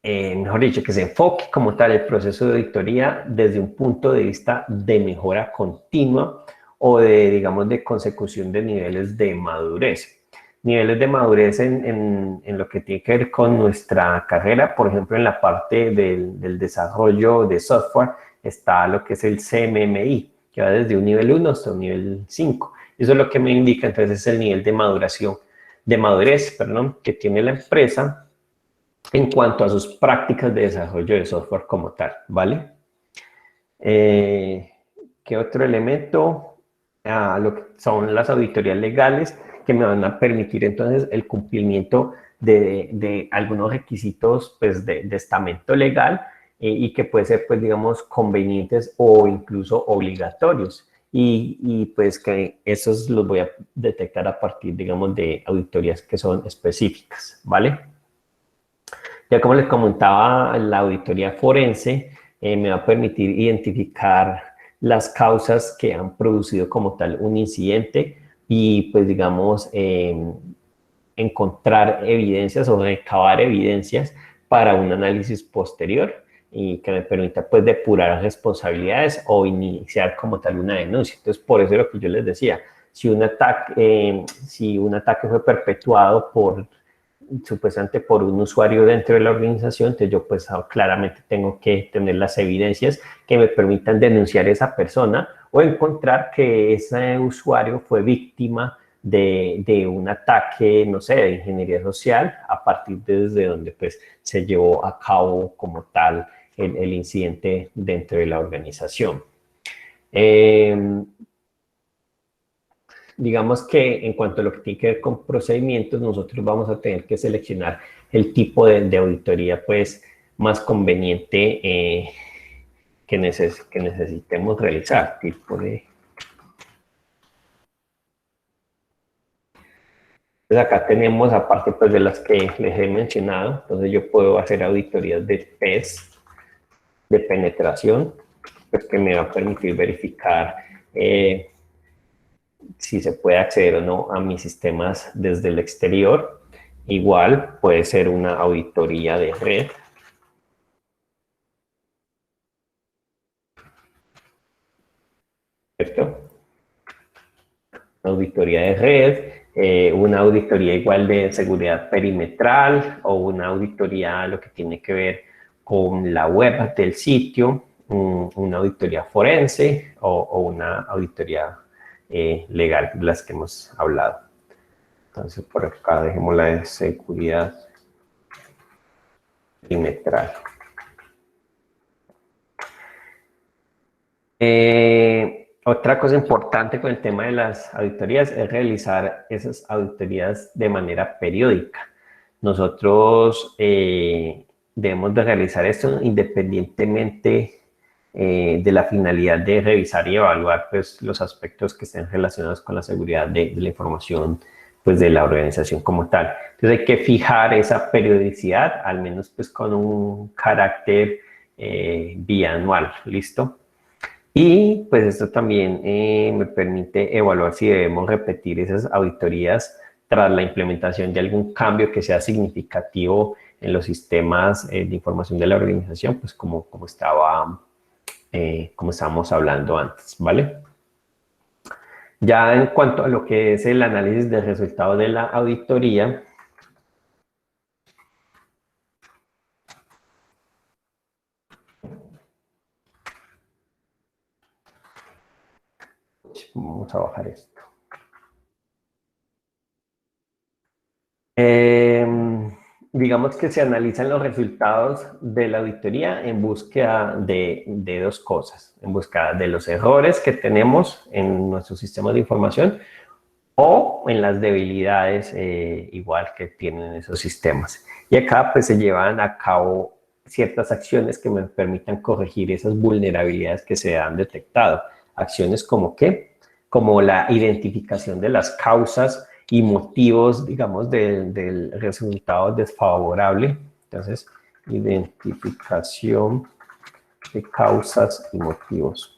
mejor dicho, que se enfoque como tal el proceso de auditoría desde un punto de vista de mejora continua o de, digamos, de consecución de niveles de madurez. Niveles de madurez en lo que tiene que ver con nuestra carrera, por ejemplo, en la parte del desarrollo de software, está lo que es el CMMI, que va desde un nivel 1 hasta un nivel 5. Eso es lo que me indica, entonces, es el nivel de madurez, que tiene la empresa en cuanto a sus prácticas de desarrollo de software como tal, ¿vale? ¿Qué otro elemento? Lo que son las auditorías legales, que me van a permitir entonces el cumplimiento de algunos requisitos pues, de estamento legal y que puede ser, pues, digamos, convenientes o incluso obligatorios. Y pues que esos los voy a detectar a partir, digamos, de auditorías que son específicas, ¿vale? Ya como les comentaba, la auditoría forense me va a permitir identificar las causas que han producido como tal un incidente y pues digamos encontrar evidencias o recabar evidencias para un análisis posterior y que me permita pues depurar responsabilidades o iniciar como tal una denuncia. Entonces por eso es lo que yo les decía, si un ataque fue perpetuado supuestamente por un usuario dentro de la organización, entonces yo pues claramente tengo que tener las evidencias que me permitan denunciar a esa persona o encontrar que ese usuario fue víctima de un ataque, no sé, de ingeniería social, a partir desde donde pues se llevó a cabo como tal el incidente dentro de la organización. Digamos que en cuanto a lo que tiene que ver con procedimientos, nosotros vamos a tener que seleccionar el tipo de auditoría pues más conveniente que necesitemos realizar. Entonces acá tenemos, aparte pues de las que les he mencionado, entonces yo puedo hacer auditorías de test, de penetración, pues que me va a permitir verificar si se puede acceder o no a mis sistemas desde el exterior. Igual puede ser una auditoría de red. ¿Cierto? Una auditoría de red, una auditoría igual de seguridad perimetral o una auditoría lo que tiene que ver con la web del sitio, una auditoría forense o una auditoría legal, de las que hemos hablado. Entonces, por acá dejemos la de seguridad perimetral. Otra cosa importante con el tema de las auditorías es realizar esas auditorías de manera periódica. Nosotros debemos de realizar esto independientemente de la finalidad de revisar y evaluar pues, los aspectos que estén relacionados con la seguridad de la información pues, de la organización como tal. Entonces hay que fijar esa periodicidad, al menos pues, con un carácter bianual, ¿listo? Y pues esto también me permite evaluar si debemos repetir esas auditorías tras la implementación de algún cambio que sea significativo en los sistemas de información de la organización, pues como estábamos hablando antes, ¿vale? Ya en cuanto a lo que es el análisis de resultados de la auditoría, vamos a bajar esto. Digamos que se analizan los resultados de la auditoría en búsqueda de dos cosas, en búsqueda de los errores que tenemos en nuestros sistemas de información o en las debilidades igual que tienen esos sistemas. Y acá pues se llevan a cabo ciertas acciones que me permitan corregir esas vulnerabilidades que se han detectado. Acciones como ¿qué? Como la identificación de las causas y motivos, digamos, del resultado desfavorable. Entonces, identificación de causas y motivos.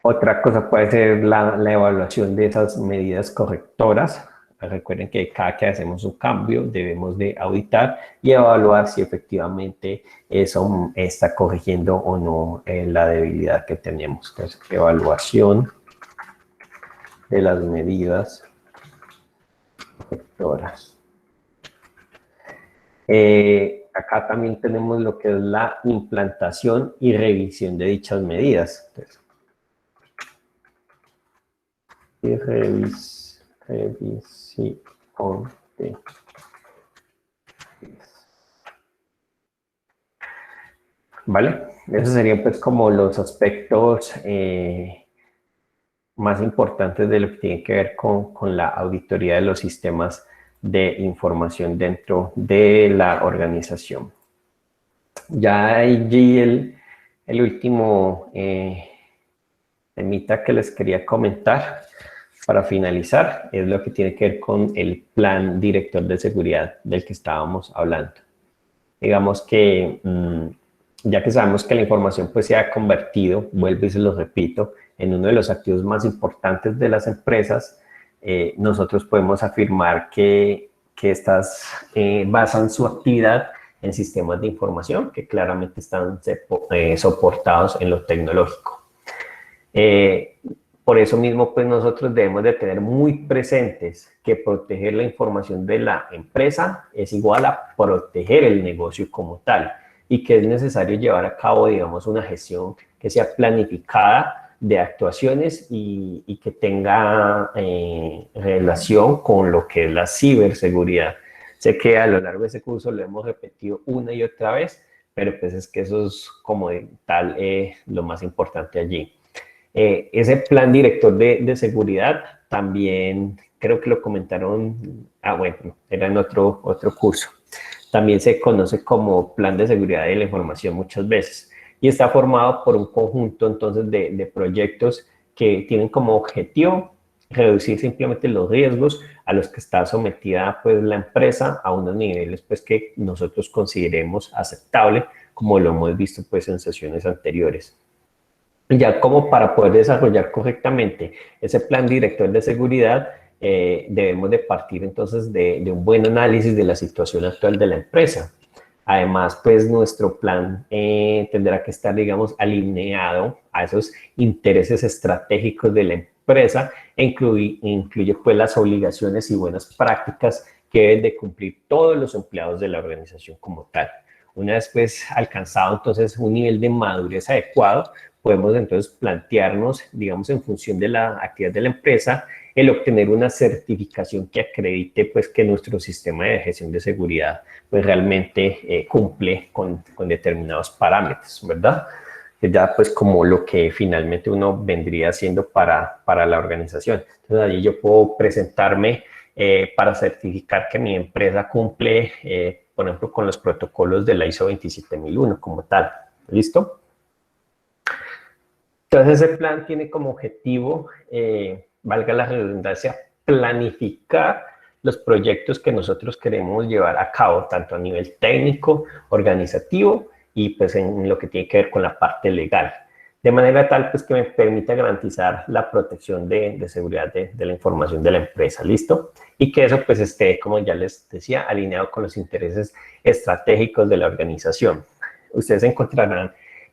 Otra cosa puede ser la evaluación de esas medidas correctoras. Recuerden que cada que hacemos un cambio debemos de auditar y evaluar si efectivamente eso está corrigiendo o no la debilidad que tenemos. Entonces, evaluación de las medidas correctoras. Acá también tenemos lo que es la implantación y revisión de dichas medidas. Entonces, y revisión de... ¿Vale? Esos serían pues como los aspectos más importantes de lo que tiene que ver con la auditoría de los sistemas de información dentro de la organización. Ya allí el último temita que les quería comentar para finalizar es lo que tiene que ver con el plan director de seguridad del que estábamos hablando. Digamos que ya que sabemos que la información pues se ha convertido, vuelvo y se lo repito, en uno de los activos más importantes de las empresas, nosotros podemos afirmar que estas basan su actividad en sistemas de información que claramente están soportados en lo tecnológico. Por eso mismo, pues nosotros debemos de tener muy presentes que proteger la información de la empresa es igual a proteger el negocio como tal y que es necesario llevar a cabo, digamos, una gestión que sea planificada de actuaciones y que tenga relación con lo que es la ciberseguridad. Sé que a lo largo de ese curso lo hemos repetido una y otra vez, pero pues es que eso es como de tal lo más importante allí. Ese plan director de seguridad también creo que lo comentaron, bueno, era en otro curso. También se conoce como plan de seguridad de la información muchas veces y está formado por un conjunto entonces de proyectos que tienen como objetivo reducir simplemente los riesgos a los que está sometida pues la empresa a unos niveles pues que nosotros consideremos aceptable, como lo hemos visto pues en sesiones anteriores. Ya como para poder desarrollar correctamente ese plan director de seguridad, debemos de partir entonces de un buen análisis de la situación actual de la empresa. Además, pues nuestro plan tendrá que estar, digamos, alineado a esos intereses estratégicos de la empresa e incluye pues las obligaciones y buenas prácticas que deben de cumplir todos los empleados de la organización como tal. Una vez pues alcanzado entonces un nivel de madurez adecuado, podemos entonces plantearnos, digamos, en función de la actividad de la empresa, el obtener una certificación que acredite pues que nuestro sistema de gestión de seguridad pues realmente cumple con determinados parámetros, ¿verdad? Es ya pues como lo que finalmente uno vendría haciendo para la organización. Entonces allí yo puedo presentarme para certificar que mi empresa cumple, por ejemplo, con los protocolos de la ISO 27001 como tal. ¿Listo? Entonces ese plan tiene como objetivo, valga la redundancia, planificar los proyectos que nosotros queremos llevar a cabo, tanto a nivel técnico, organizativo y pues en lo que tiene que ver con la parte legal. De manera tal pues que me permita garantizar la protección de seguridad de la información de la empresa, ¿listo? Y que eso pues esté, como ya les decía, alineado con los intereses estratégicos de la organización. Ustedes encontrarán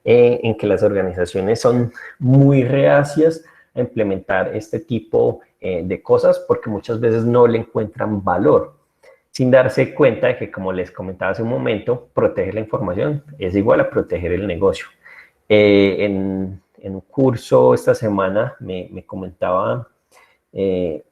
en que las organizaciones son muy reacias a implementar este tipo de cosas porque muchas veces no le encuentran valor, sin darse cuenta de que, como les comentaba hace un momento, proteger la información es igual a proteger el negocio. En un curso esta semana me comentaba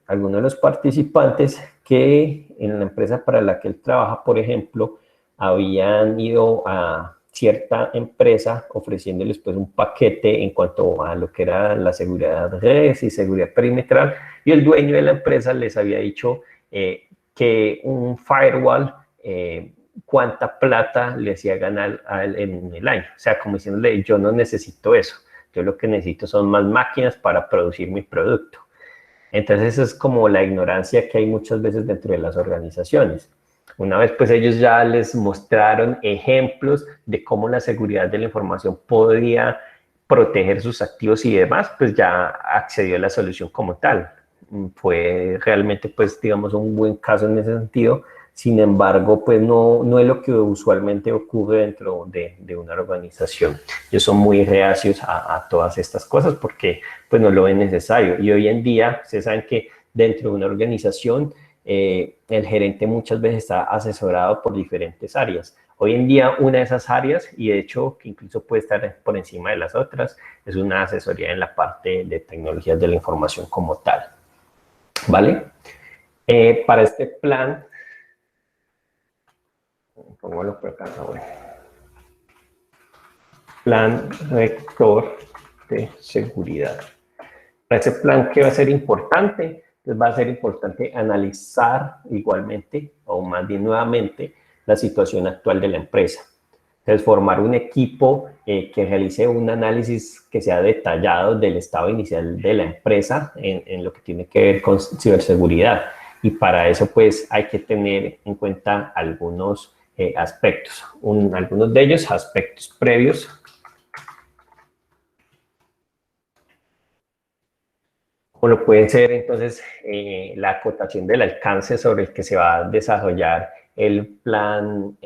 alguno de los participantes que en la empresa para la que él trabaja, por ejemplo, habían ido a cierta empresa ofreciéndoles pues un paquete en cuanto a lo que era la seguridad de redes y seguridad perimetral, y el dueño de la empresa les había dicho que un firewall cuánta plata le hacía ganar a él en el año, o sea, como diciéndole, yo no necesito eso, yo lo que necesito son más máquinas para producir mi producto. Entonces eso es como la ignorancia que hay muchas veces dentro de las organizaciones. Una vez pues ellos ya les mostraron ejemplos de cómo la seguridad de la información podría proteger sus activos y demás, pues ya accedió a la solución como tal. Fue realmente pues digamos un buen caso en ese sentido. Sin embargo, pues no es lo que usualmente ocurre dentro de una organización. Ellos son muy reacios a todas estas cosas porque pues no lo ven necesario. Y hoy en día, ustedes saben que dentro de una organización, el gerente muchas veces está asesorado por diferentes áreas. Hoy en día, una de esas áreas, y de hecho que incluso puede estar por encima de las otras, es una asesoría en la parte de tecnologías de la información como tal. ¿Vale? Para este plan, póngalo por acá, bueno. Plan rector de seguridad. Para ese plan, ¿qué va a ser importante? Pues va a ser importante analizar igualmente, o más bien nuevamente, la situación actual de la empresa. Entonces, formar un equipo que realice un análisis que sea detallado del estado inicial de la empresa en lo que tiene que ver con ciberseguridad. Y para eso, pues, hay que tener en cuenta algunos aspectos. Algunos de ellos, aspectos previos. O lo puede ser, entonces, la acotación del alcance sobre el que se va a desarrollar el plan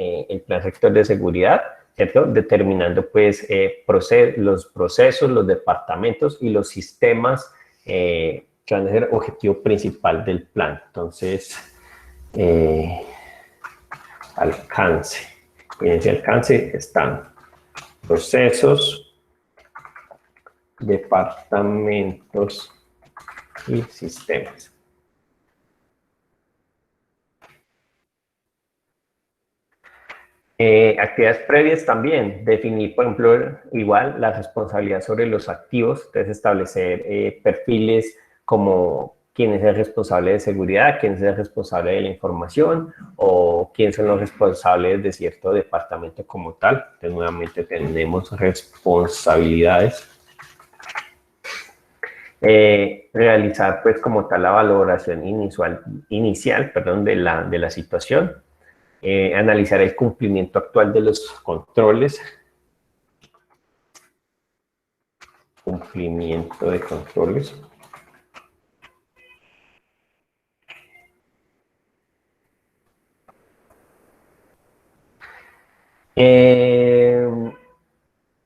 rector de seguridad, ¿cierto? Determinando, pues, los procesos, los departamentos y los sistemas que van a ser objetivo principal del plan. Entonces, alcance. En ese alcance están procesos, departamentos y sistemas. Actividades previas también, definir, por ejemplo, igual la responsabilidad sobre los activos, entonces establecer perfiles como quién es el responsable de seguridad, quién es el responsable de la información o quién son los responsables de cierto departamento como tal. Entonces, nuevamente tenemos responsabilidades. Realizar pues como tal la valoración inicial de la situación, analizar el cumplimiento actual de los controles, cumplimiento de controles,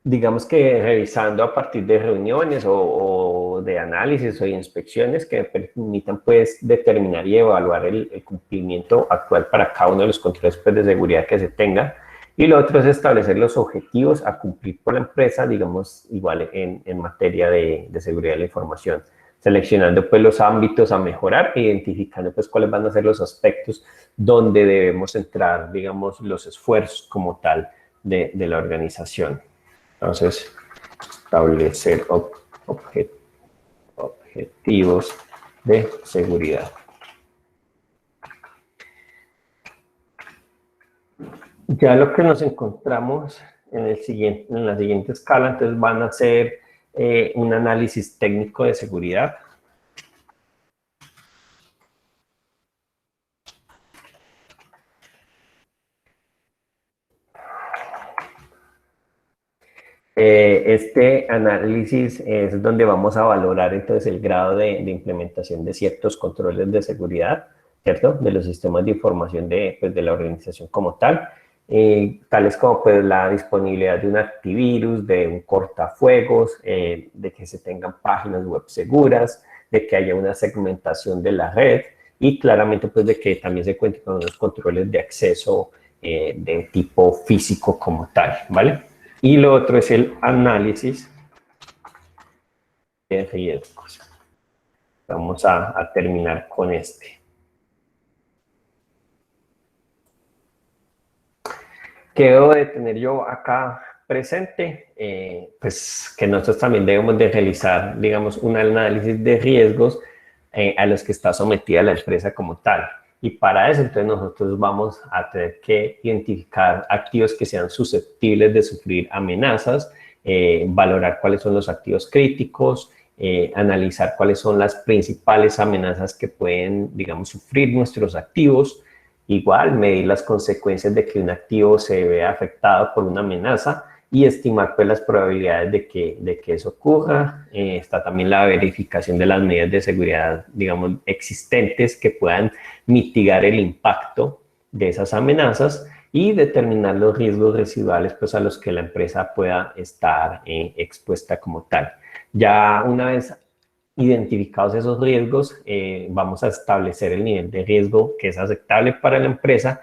digamos que revisando a partir de reuniones o de análisis o de inspecciones que permitan pues determinar y evaluar el cumplimiento actual para cada uno de los controles pues, de seguridad que se tenga. Y lo otro es establecer los objetivos a cumplir por la empresa, digamos, igual en materia de seguridad de la información, seleccionando pues los ámbitos a mejorar e identificando pues cuáles van a ser los aspectos donde debemos centrar, digamos, los esfuerzos como tal de la organización. Entonces, establecer objetivos de seguridad. Ya lo que nos encontramos en la siguiente escala, entonces van a hacer un análisis técnico de seguridad. Este análisis es donde vamos a valorar entonces el grado de implementación de ciertos controles de seguridad, ¿cierto? De los sistemas de información de la organización como tal, tales como pues la disponibilidad de un antivirus, de un cortafuegos, de que se tengan páginas web seguras, de que haya una segmentación de la red y claramente pues de que también se cuente con unos controles de acceso de tipo físico como tal, ¿vale? Y lo otro es el análisis de riesgos. Vamos a terminar con este. ¿Qué debo de tener yo acá presente? Pues que nosotros también debemos de realizar, digamos, un análisis de riesgos a los que está sometida la empresa como tal. Y para eso, entonces, nosotros vamos a tener que identificar activos que sean susceptibles de sufrir amenazas, valorar cuáles son los activos críticos, analizar cuáles son las principales amenazas que pueden, digamos, sufrir nuestros activos. Igual, medir las consecuencias de que un activo se vea afectado por una amenaza y estimar pues las probabilidades de que eso ocurra. Está también la verificación de las medidas de seguridad, digamos, existentes que puedan mitigar el impacto de esas amenazas y determinar los riesgos residuales pues a los que la empresa pueda estar expuesta como tal. Ya una vez identificados esos riesgos, vamos a establecer el nivel de riesgo que es aceptable para la empresa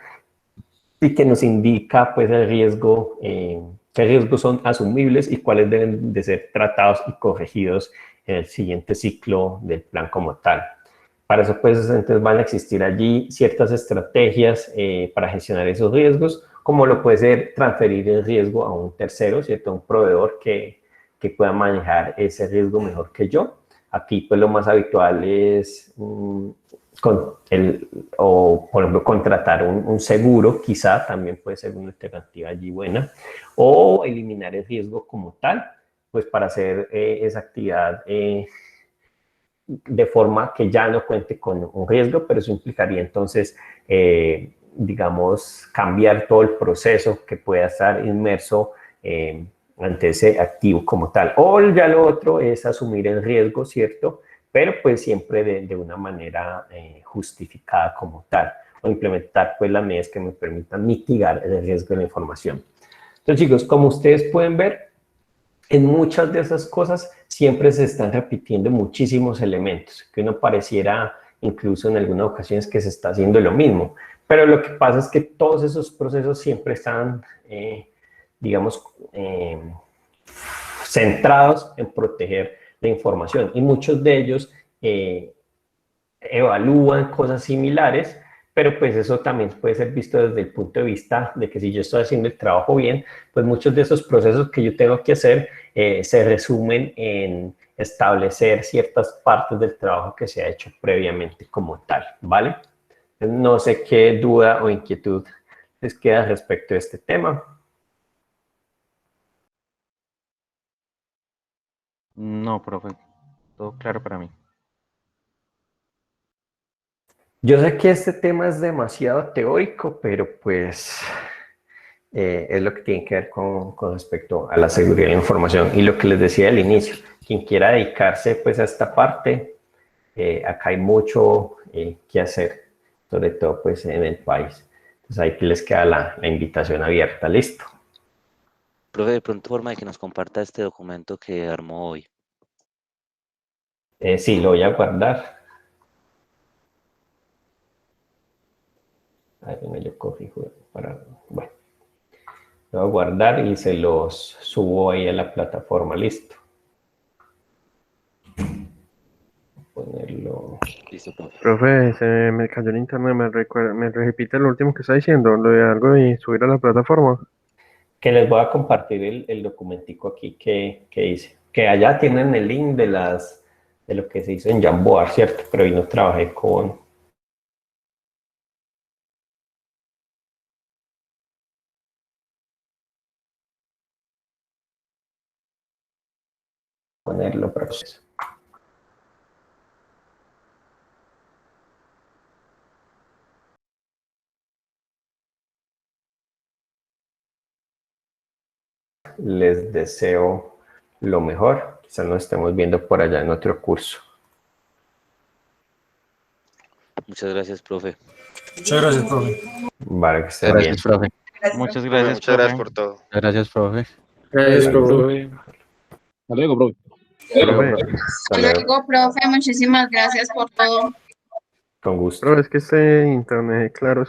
y que nos indica pues el riesgo, qué riesgos son asumibles y cuáles deben de ser tratados y corregidos en el siguiente ciclo del plan como tal. Para eso pues entonces van a existir allí ciertas estrategias para gestionar esos riesgos, como lo puede ser transferir el riesgo a un tercero, ¿cierto? A un proveedor que pueda manejar ese riesgo mejor que yo. Aquí pues lo más habitual es por ejemplo contratar un seguro, quizá también puede ser una alternativa allí buena, o eliminar el riesgo como tal, pues para hacer esa actividad de forma que ya no cuente con un riesgo, pero eso implicaría entonces, digamos, cambiar todo el proceso que pueda estar inmerso ante ese activo como tal. O ya lo otro es asumir el riesgo, ¿cierto? Pero pues siempre de una manera justificada como tal, o implementar pues las medidas que me permitan mitigar el riesgo de la información. Entonces chicos, como ustedes pueden ver, en muchas de esas cosas siempre se están repitiendo muchísimos elementos, que uno pareciera incluso en algunas ocasiones que se está haciendo lo mismo, pero lo que pasa es que todos esos procesos siempre están digamos, centrados en proteger la información y muchos de ellos evalúan cosas similares, pero pues eso también puede ser visto desde el punto de vista de que si yo estoy haciendo el trabajo bien, pues muchos de esos procesos que yo tengo que hacer se resumen en establecer ciertas partes del trabajo que se ha hecho previamente como tal, ¿vale? No sé qué duda o inquietud les queda respecto a este tema. No, profe, todo claro para mí. Yo sé que este tema es demasiado teórico, pero pues es lo que tiene que ver con respecto a la seguridad de la información. Y lo que les decía al inicio, quien quiera dedicarse pues a esta parte, acá hay mucho que hacer, sobre todo pues en el país. Entonces ahí les queda la invitación abierta, ¿listo? Profe, de pronto forma de que nos comparta este documento que armó hoy. Sí, lo voy a guardar. Ahí me lo corrijo para, bueno, lo voy a guardar y se los subo ahí a la plataforma, listo. Ponerlo. Listo, profe. Profe, se me cayó el internet, me repite lo último que está diciendo, lo de algo y subir a la plataforma. Que les voy a compartir el documentico aquí que hice. Que allá tienen el link de lo que se hizo en Jamboard, ¿cierto? Pero hoy no trabajé con ponerlo para eso. Les deseo lo mejor. Quizás nos estemos viendo por allá en otro curso. Muchas gracias, profe. Muchas gracias, profe. Vale, que estén Gracias, bien. profe. Muchas gracias, Muchas gracias profe. por todo. Gracias, profe. Gracias, profe. Hasta luego, profe. Hasta luego, profe. Muchísimas gracias por todo. Con gusto. Pero es que este internet, claro, es